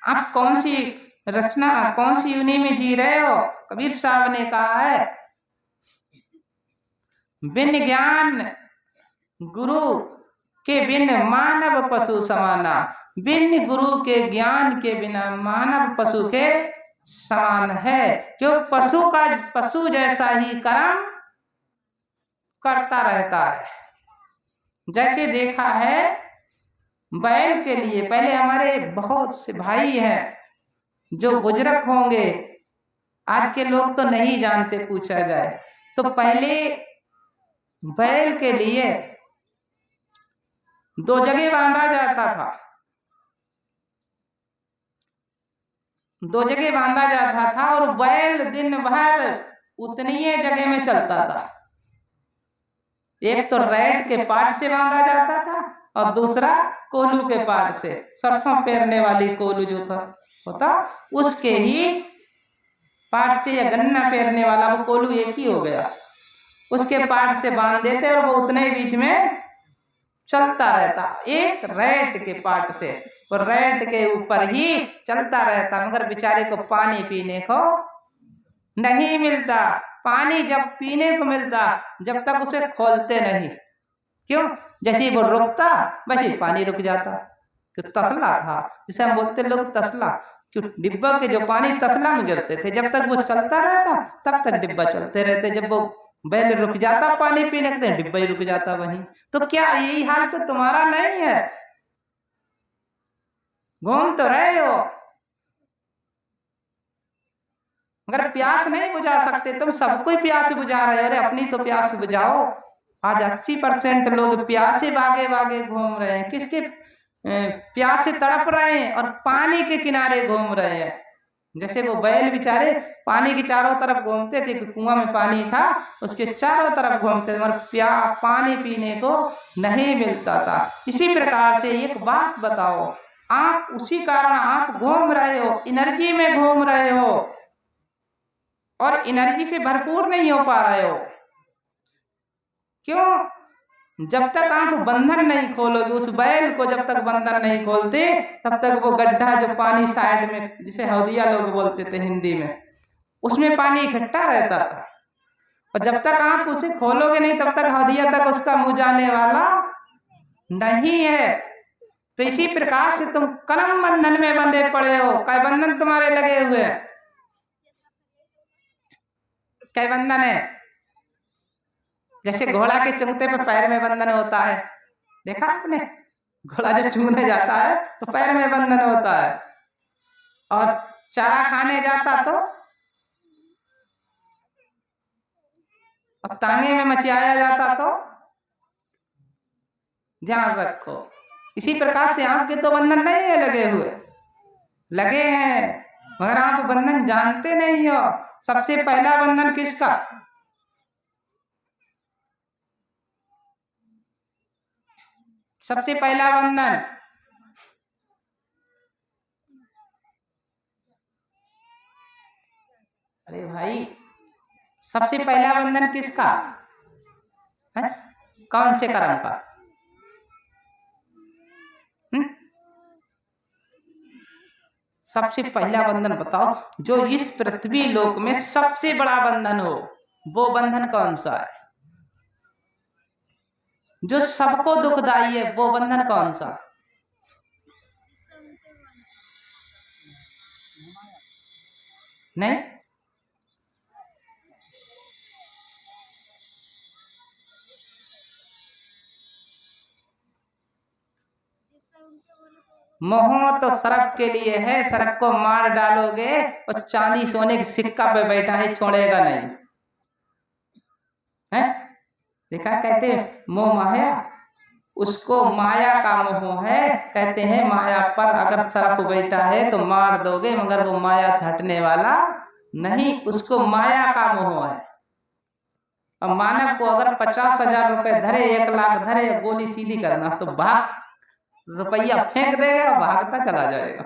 आप कौन सी रचना, कौन सी योनि में जी रहे हो? कबीर साहब ने कहा है, बिन ज्ञान गुरु के बिन मानव पशु समाना। बिन गुरु के ज्ञान के बिना मानव पशु के समान है। क्यों? पशु जैसा ही कर्म करता रहता है। जैसे देखा है बैल के लिए, पहले हमारे बहुत से भाई हैं जो बुजुर्ग होंगे, आज के लोग तो नहीं जानते, पूछा जाए तो पहले बैल के लिए 2 जगह बांधा जाता था। 2 जगह बांधा जाता था और बैल दिन भर उतनी ही जगह में चलता था। एक तो रैट के पाट से बांधा जाता था और दूसरा कोलू के पाट से, सरसों पेरने वाली कोलू जो होता उसके ही पाट से, या गन्ना पेरने वाला वो कोलू एक ही हो गया, उसके पाट से बांध देते और वो उतने बीच में चलता रहता। एक रैट के पाट से, और रैट के ऊपर ही चलता रहता, मगर बेचारे को पानी पीने को नहीं मिलता। पानी जब पीने को मिलता, जब तक उसे खोलते नहीं। क्यों? जैसे वो रुकता वैसे पानी रुक जाता। क्यों? तसला था, जिसे हम बोलते लोग तसला। क्यों? डिब्बा के जो पानी तसला में गिरते थे, जब तक वो चलता रहता तब तक डिब्बा चलते रहते। जब वो बैल रुक जाता पानी पीने के, डिब्बा ही रुक जाता वहीं। तो क्या यही हाल तो तुम्हारा नहीं है? घूम तो रहे हो मगर प्यास नहीं बुझा सकते। तुम सबको प्यास बुझा रहे हो, अरे अपनी तो प्यास बुझाओ। आज 80% लोग प्यासे भागे भागे घूम रहे हैं। किसके प्यास से तड़प रहे हैं और पानी के किनारे घूम रहे हैं। जैसे वो बैल बेचारे पानी के चारों तरफ घूमते थे, कुआं में पानी था उसके चारों तरफ घूमते थे, मगर पानी पीने को नहीं मिलता था। इसी प्रकार से एक बात बताओ, आप उसी कारण आप घूम रहे हो, एनर्जी में घूम रहे हो और एनर्जी से भरपूर नहीं हो पा रहे हो। क्यों? जब तक आप बंधन नहीं खोलोगे, उस बैल को जब तक बंधन नहीं खोलते तब तक वो गड्ढा जो पानी साइड में, जिसे हौदिया लोग बोलते थे हिंदी में, उसमें पानी इकट्ठा रहता था। और जब तक आप उसे खोलोगे नहीं तब तक हौदिया तक उसका मुंह जाने वाला नहीं है। तो इसी प्रकार से तुम कर्म बंधन में बंधे पड़े हो। कई बंधन तुम्हारे लगे हुए हैं, कई बंधन है। जैसे घोड़ा के चुंगते पे पैर में बंधन होता है, देखा आपने? घोड़ा जब चुंगने जाता है तो पैर में बंधन होता है, और चारा खाने जाता तो और तांगे में मचियाया जाता तो। ध्यान रखो, इसी प्रकार से आपके तो बंधन नहीं है लगे हुए, लगे हैं, मगर आप बंधन जानते नहीं हो। सबसे पहला बंधन किसका? सबसे पहला बंधन अरे भाई, सबसे पहला बंधन किसका है? कौन से कर्म का? सबसे पहला बंधन बताओ, जो इस पृथ्वी लोक में सबसे बड़ा बंधन हो, वो बंधन कौन सा है? जो सबको दुखदाई है, वो बंधन कौन सा? नहीं, मोह तो सर्प के लिए है, सर्प को मार डालोगे और चांदी सोने के सिक्का पे बैठा है, छोड़ेगा नहीं है। देखा, कहते मोह माया, उसको माया का मोह है। कहते हैं माया पर अगर सर्प बैठा है तो मार दोगे, मगर वो माया से हटने वाला नहीं, उसको माया का मोह है। और मानव को अगर 50,000 रुपए धरे, 1 लाख धरे, गोली सीधी करना तो भाग, रुपया फेंक देगा, भागता चला जाएगा।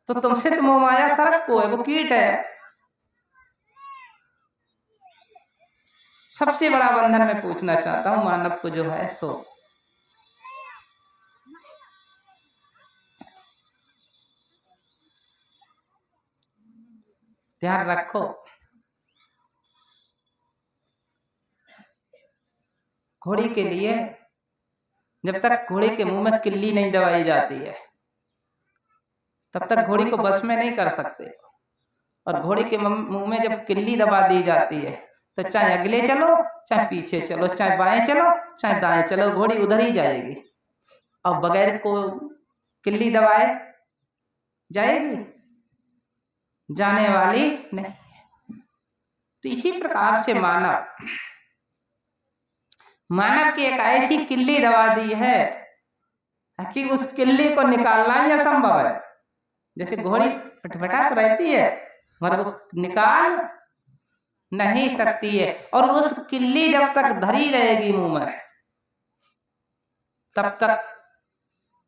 तो तुमसे तो मोह माया सर्प को है, वो कीट है। सबसे बड़ा बंधन मैं पूछना चाहता हूं मानव को जो है सो ध्यान रखो। घोड़ी के लिए जब तक घोड़े के मुंह में किल्ली नहीं दबाई जाती है तब तक घोड़ी को बस में नहीं कर सकते। और घोड़ी के मुंह में जब किल्ली दबा दी जाती है तो चाहे अगले चलो, चाहे पीछे चलो, चाहे बाएं चलो, चाहे दाएं चलो, घोड़ी उधर ही जाएगी। और बगैर को किल्ली दबाए जाएगी? जाने वाली नहीं। तो इसी प्रकार से मानव की एक ऐसी किल्ली दबा दी है कि उस किल्ली को निकालना ही असंभव है। जैसे घोड़ी फटफटा तो रहती है मगर वो निकाल नहीं सकती है। और उस किल्ली जब तक धरी रहेगी मुंह में तब तक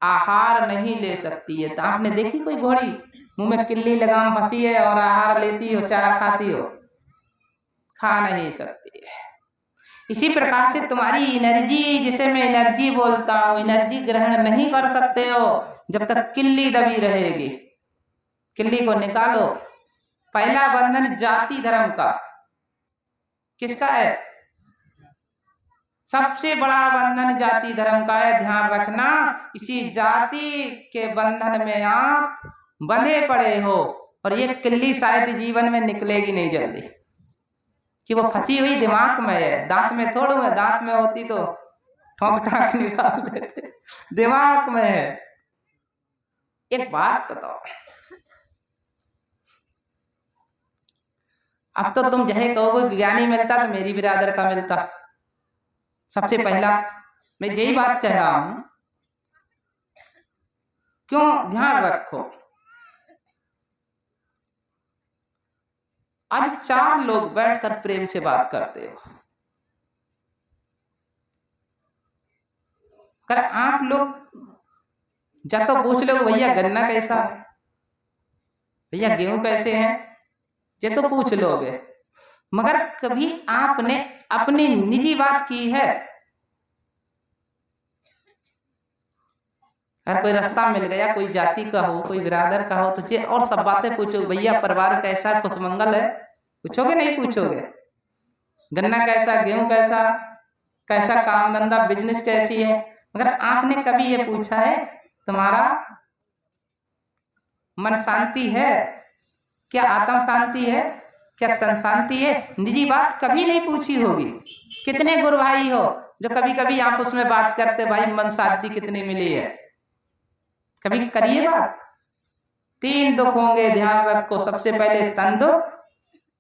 आहार नहीं ले सकती है। तो आपने देखी कोई घोड़ी मुंह में किल्ली लगाम फंसी है और आहार लेती हो, चारा खाती हो? खा नहीं सकती है। इसी प्रकार से तुम्हारी एनर्जी, जिसे मैं एनर्जी बोलता हूं, एनर्जी ग्रहण नहीं कर सकते हो जब तक किल्ली दबी रहेगी। किल्ली को निकालो। पहला बंधन जाति धर्म का किसका है? सबसे बड़ा बंधन जाति धर्म का है। ध्यान रखना, इसी जाति के बंधन में आप बंधे पड़े हो और ये किल्ली शायद जीवन में निकलेगी नहीं जल्दी, कि वो फंसी हुई दिमाग में है, दांत में थोड़ा है। दांत में होती तो ठोक ठाक निकाल देते, दिमाग में है। एक बात बताओ, अब तो तुम जहे कहोगे ज्ञानी मिलता तो मेरी बिरादर का मिलता। सबसे पहला मैं यही बात कह रहा हूं। क्यों? ध्यान रखो, आज 4 लोग बैठकर प्रेम से बात करते हो। अगर आप लोग जब तो पूछ लोगे भैया गन्ना कैसा है, भैया गेहूं कैसे हैं, ये तो पूछ लोगे, मगर कभी आपने अपनी निजी बात की है। अगर कोई रास्ता मिल गया, कोई जाति का हो, कोई बिरादर का हो, तो जे और सब बातें पूछो। भैया परिवार कैसा, खुशमंगल है, पूछोगे नहीं पूछोगे? गन्ना कैसा, गेहूं कैसा, कैसा काम धंधा, बिजनेस कैसी है? मगर आपने कभी ये पूछा है तुम्हारा मन शांति है क्या, आत्म शांति है क्या, तन शांति है? निजी बात कभी नहीं पूछी होगी। कितने गुरु भाई हो जो कभी कभी आपस में बात करते, भाई मन शांति कितनी मिली है? कभी करिए बात। 3 दुख होंगे, ध्यान रखो। सबसे पहले तन दुख,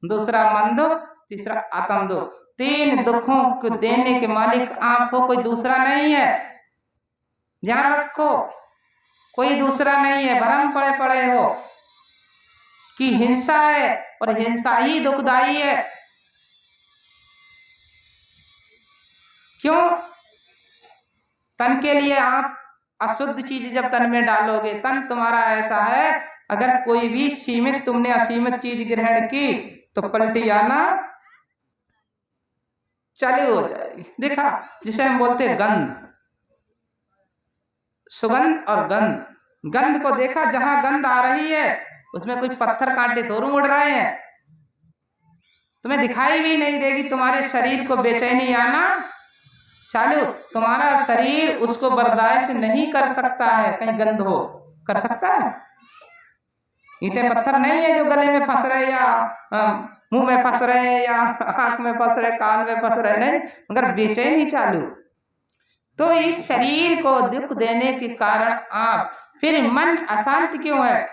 दूसरा मन दुख, तीसरा आत्म दुख। 3 दुखों को देने के मालिक आप हो, कोई दूसरा नहीं है। ध्यान रखो, कोई दूसरा नहीं है। भ्रम पड़े पड़े हो कि हिंसा है और हिंसा ही दुखदाई है। क्यों? तन के लिए आप अशुद्ध चीज जब तन में डालोगे, तन तुम्हारा ऐसा है, अगर कोई भी सीमित तुमने असीमित चीज ग्रहण की तो पलटी आना चालू हो जाएगी। देखा, जिसे हम बोलते गंध, सुगंध और गंध। गंध को देखा, जहां गंध आ रही है उसमें कुछ पत्थर कांटे थोड़ू उड़ रहे हैं, तुम्हें दिखाई भी नहीं देगी। तुम्हारे शरीर को बेचैनी आना चालू, तुम्हारा शरीर उसको बर्दाश्त नहीं कर सकता है। कहीं गंध हो, कर सकता है? ईंटे पत्थर नहीं है जो गले में फंस रहे या मुंह में फंस रहे या आंख में फंस रहे, कान में फंस रहे, नहीं, मगर बेचैनी चालू। तो इस शरीर को दुख देने के कारण आप फिर मन अशांत क्यों है?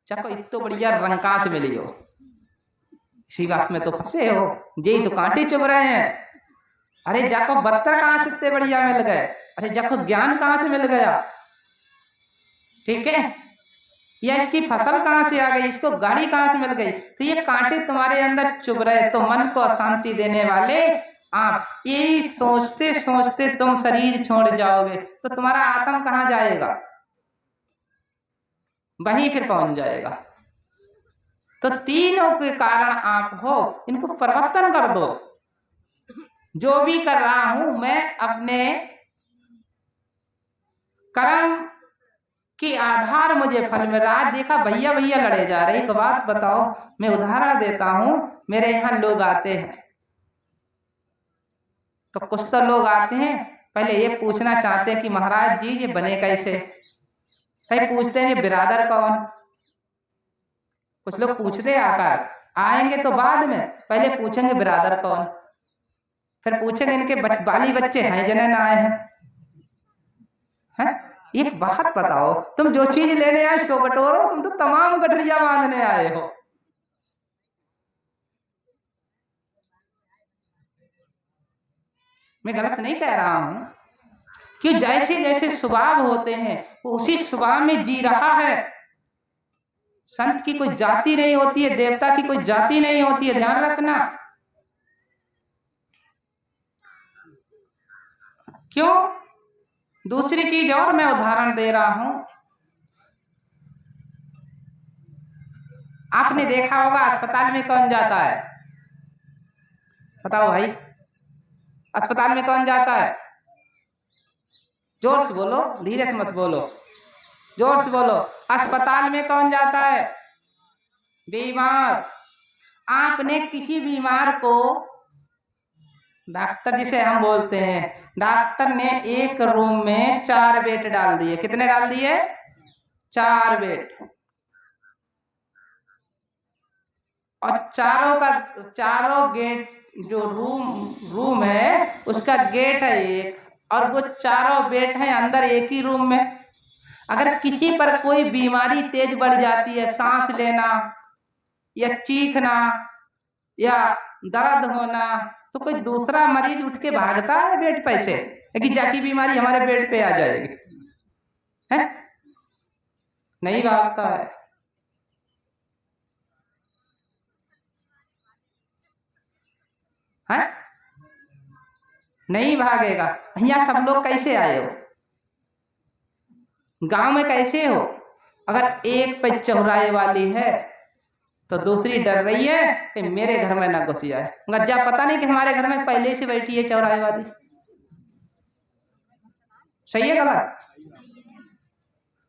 चको इतो बढ़िया रंग कहां से मिली हो, इसी बात में तो फंसे हो, यही तो कांटे चुभ रहे हैं। अरे जाको बत्तर कहां से इतने बढ़िया मिल गए, अरे जाको ज्ञान कहां से मिल गया, ठीक है, या इसकी फसल कहां से आ गई, इसको गाड़ी कहां से मिल गई। तो ये कांटे तुम्हारे अंदर चुभ रहे, तो मन को अशांति देने वाले आप यही सोचते सोचते तुम शरीर छोड़ जाओगे, तो तुम्हारा आत्मा कहां जाएगा? वहीं फिर पहुंच जाएगा। तो तीनों के कारण आप हो, इनको परिवर्तन कर दो। जो भी कर रहा हूं मैं अपने कर्म के आधार मुझे फल मिल रहा है। देखा भैया भैया लड़े जा रहे। एक बात बताओ, मैं उदाहरण देता हूं, मेरे यहाँ लोग आते हैं तो कुछ तो लोग आते हैं पहले ये पूछना चाहते हैं कि महाराज जी ये बने कैसे, कई पूछते हैं ये बिरादर कौन। कुछ लोग पूछते आकर आएंगे तो बाद में पहले पूछेंगे बिरादर कौन, फिर पूछेंगे इनके बाली बच्चे हैं जने ना आए हैं। एक बात बताओ, तुम जो चीज लेने आए सो बटोरो, तुम तो तमाम गठरिया बांधने आए हो। मैं गलत नहीं कह रहा हूं कि जैसे जैसे स्वभाव होते हैं वो उसी स्वभाव में जी रहा है। संत की कोई जाति नहीं होती है, देवता की कोई जाति नहीं होती है, ध्यान रखना। क्यों? दूसरी चीज और मैं उदाहरण दे रहा हूं। आपने देखा होगा अस्पताल में कौन जाता है? बताओ भाई, अस्पताल में कौन जाता है? जोर से बोलो, धीरे से मत बोलो, जोर से बोलो। अस्पताल में कौन जाता है? बीमार। आपने किसी बीमार को, डॉक्टर जिसे हम बोलते हैं, डॉक्टर ने एक रूम में 4 बेड डाल दिए। कितने डाल दिए? 4 बेड। और चारों गेट, जो रूम है उसका गेट है एक, और वो चारों बेड है अंदर एक ही रूम में। अगर किसी पर कोई बीमारी तेज बढ़ जाती है, सांस लेना या चीखना या दर्द होना, तो कोई दूसरा मरीज उठ के भागता है बेड पे से कि जाकी बीमारी हमारे बेड पे आ जाएगी, है? नहीं भागता है। है? नहीं भागेगा। यहाँ सब लोग कैसे आए हो? गांव में कैसे हो? अगर एक पे चौराहे वाली है तो दूसरी डर रही है कि मेरे घर में ना घुस जाए, मगर जब पता नहीं कि हमारे घर में पहले से बैठी है चौराहे वाली। सही है गलत?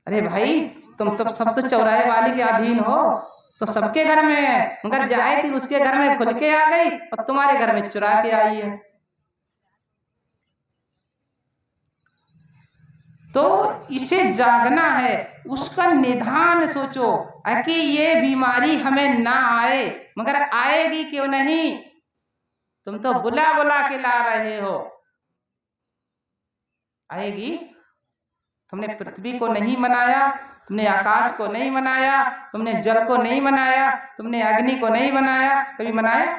अरे भाई तुम तो सब तो चौराहे वाली के अधीन हो, तो सबके घर में है, मगर जाए कि उसके घर में खुल के आ गई और तुम्हारे घर में चुरा के आई है। तो इसे जागना है, उसका निदान सोचो कि ये बीमारी हमें ना आए, मगर आएगी क्यों नहीं? तुम तो बुला बुला के ला रहे हो, आएगी। तुमने पृथ्वी को नहीं मनाया, तुमने आकाश को नहीं मनाया, तुमने जल को नहीं मनाया, तुमने अग्नि को नहीं बनाया, कभी मनाया?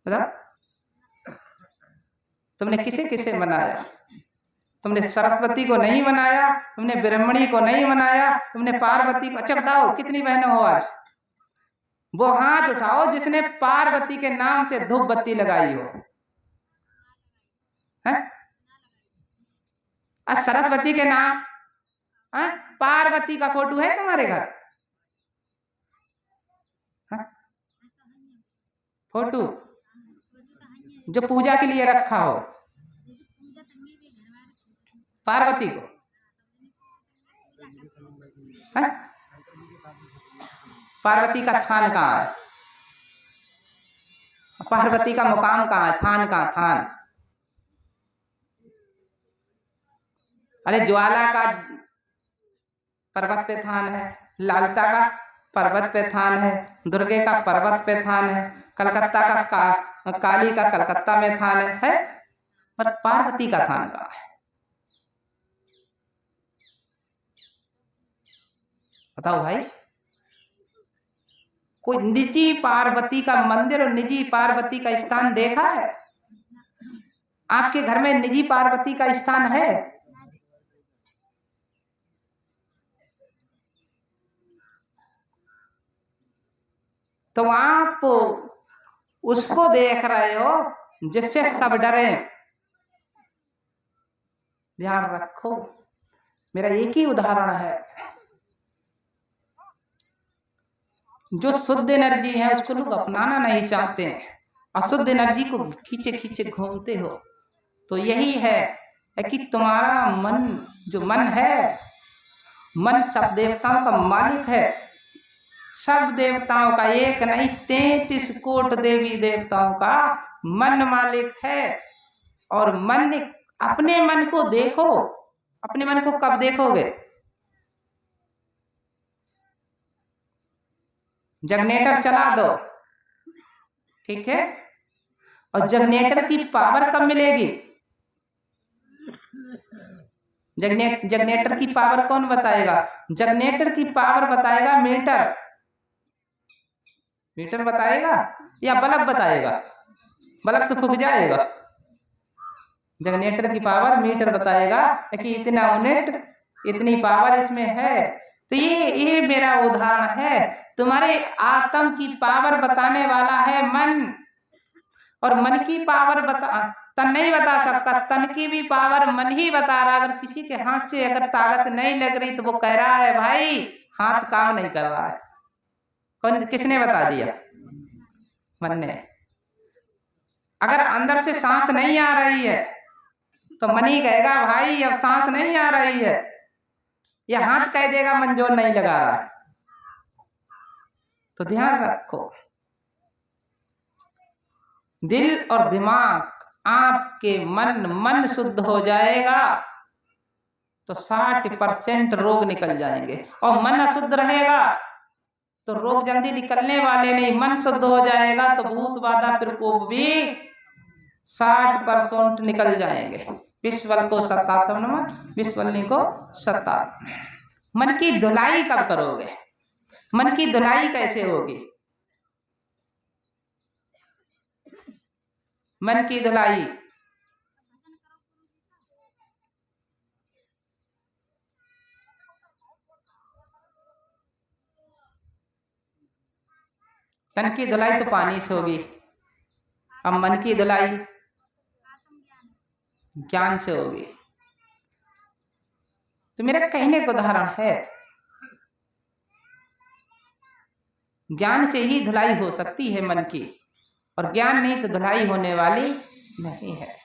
बताओ, तुमने किसे किसे मनाया? तुमने सरस्वती को नहीं मनाया, तुमने ब्रह्मणी को नहीं मनाया, तुमने पार्वती को। अच्छा बताओ कितनी बहनें हो आज? वो हाथ उठाओ जिसने पार्वती के नाम से धूप बत्ती लगाई हो। सरस्वती के नाम, पार्वती का फोटो है तुम्हारे घर? फोटो जो पूजा के लिए रखा हो पार्वती को, पार्वती का थान कहाँ है? पार्वती का मुकाम कहाँ है? थान कहाँ? थान। अरे ज्वाला का पर्वत पे थान है, लालता का पर्वत पे थान है, दुर्गे का पर्वत पे थान है, कलकत्ता का काली का कलकत्ता में थान है, पर पार्वती का थान कहाँ है? बताओ भाई, कोई निजी पार्वती का मंदिर और निजी पार्वती का स्थान देखा है? आपके घर में निजी पार्वती का स्थान है? तो आप उसको देख रहे हो जिससे सब डरे। ध्यान रखो, मेरा एक ही उदाहरण है। जो शुद्ध एनर्जी है उसको लोग अपनाना नहीं चाहते हैं, अशुद्ध एनर्जी को खींचे खींचे घूमते हो। तो यही है कि तुम्हारा मन, जो मन है, मन सब देवताओं का मालिक है। सब देवताओं का, एक नहीं 33 कोट देवी देवताओं का मन मालिक है। और मन, अपने मन को देखो। अपने मन को कब देखोगे? जनरेटर चला दो, ठीक है? और जनरेटर की पावर कब मिलेगी? जनरेटर की पावर कौन बताएगा? जनरेटर की पावर बताएगा मीटर। मीटर बताएगा या बल्ब बताएगा? बल्ब तो फूक जाएगा। जनरेटर की पावर मीटर बताएगा कि इतना यूनिट, इतनी पावर इसमें है। तो ये मेरा उदाहरण है। तुम्हारे आत्म की पावर बताने वाला है मन, और मन की पावर तन नहीं बता सकता। तन की भी पावर मन ही बता रहा। अगर किसी के हाथ से अगर ताकत नहीं लग रही तो वो कह रहा है भाई हाथ काम नहीं कर रहा है। कौन, किसने बता दिया? मन ने। अगर अंदर से सांस नहीं आ रही है तो मन ही कहेगा भाई अब सांस नहीं आ रही है, या हाथ कह देगा मन जोर नहीं लगा रहा है। तो ध्यान रखो, दिल और दिमाग, आपके मन शुद्ध हो जाएगा तो 60% रोग निकल जाएंगे। और मन अशुद्ध रहेगा तो रोग जल्दी निकलने वाले नहीं। मन शुद्ध हो जाएगा तो भूत बाधा प्रकोप भी 60% निकल जाएंगे। विश्वल को सतात्म नमः, विश्वलनी को सतात्म। मन की धुलाई कब करोगे? मन की धुलाई कैसे होगी? मन की धुलाई तन की धुलाई तो पानी से होगी। अब मन की धुलाई ज्ञान से होगी। तो मेरा कहने का उदाहरण है ज्ञान से ही धुलाई हो सकती है मन की, और ज्ञान नहीं तो धुलाई होने वाली नहीं है।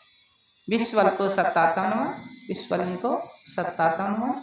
विश्वल को सत्ता तन्व, विश्वलिनी को सत्ता तन्व।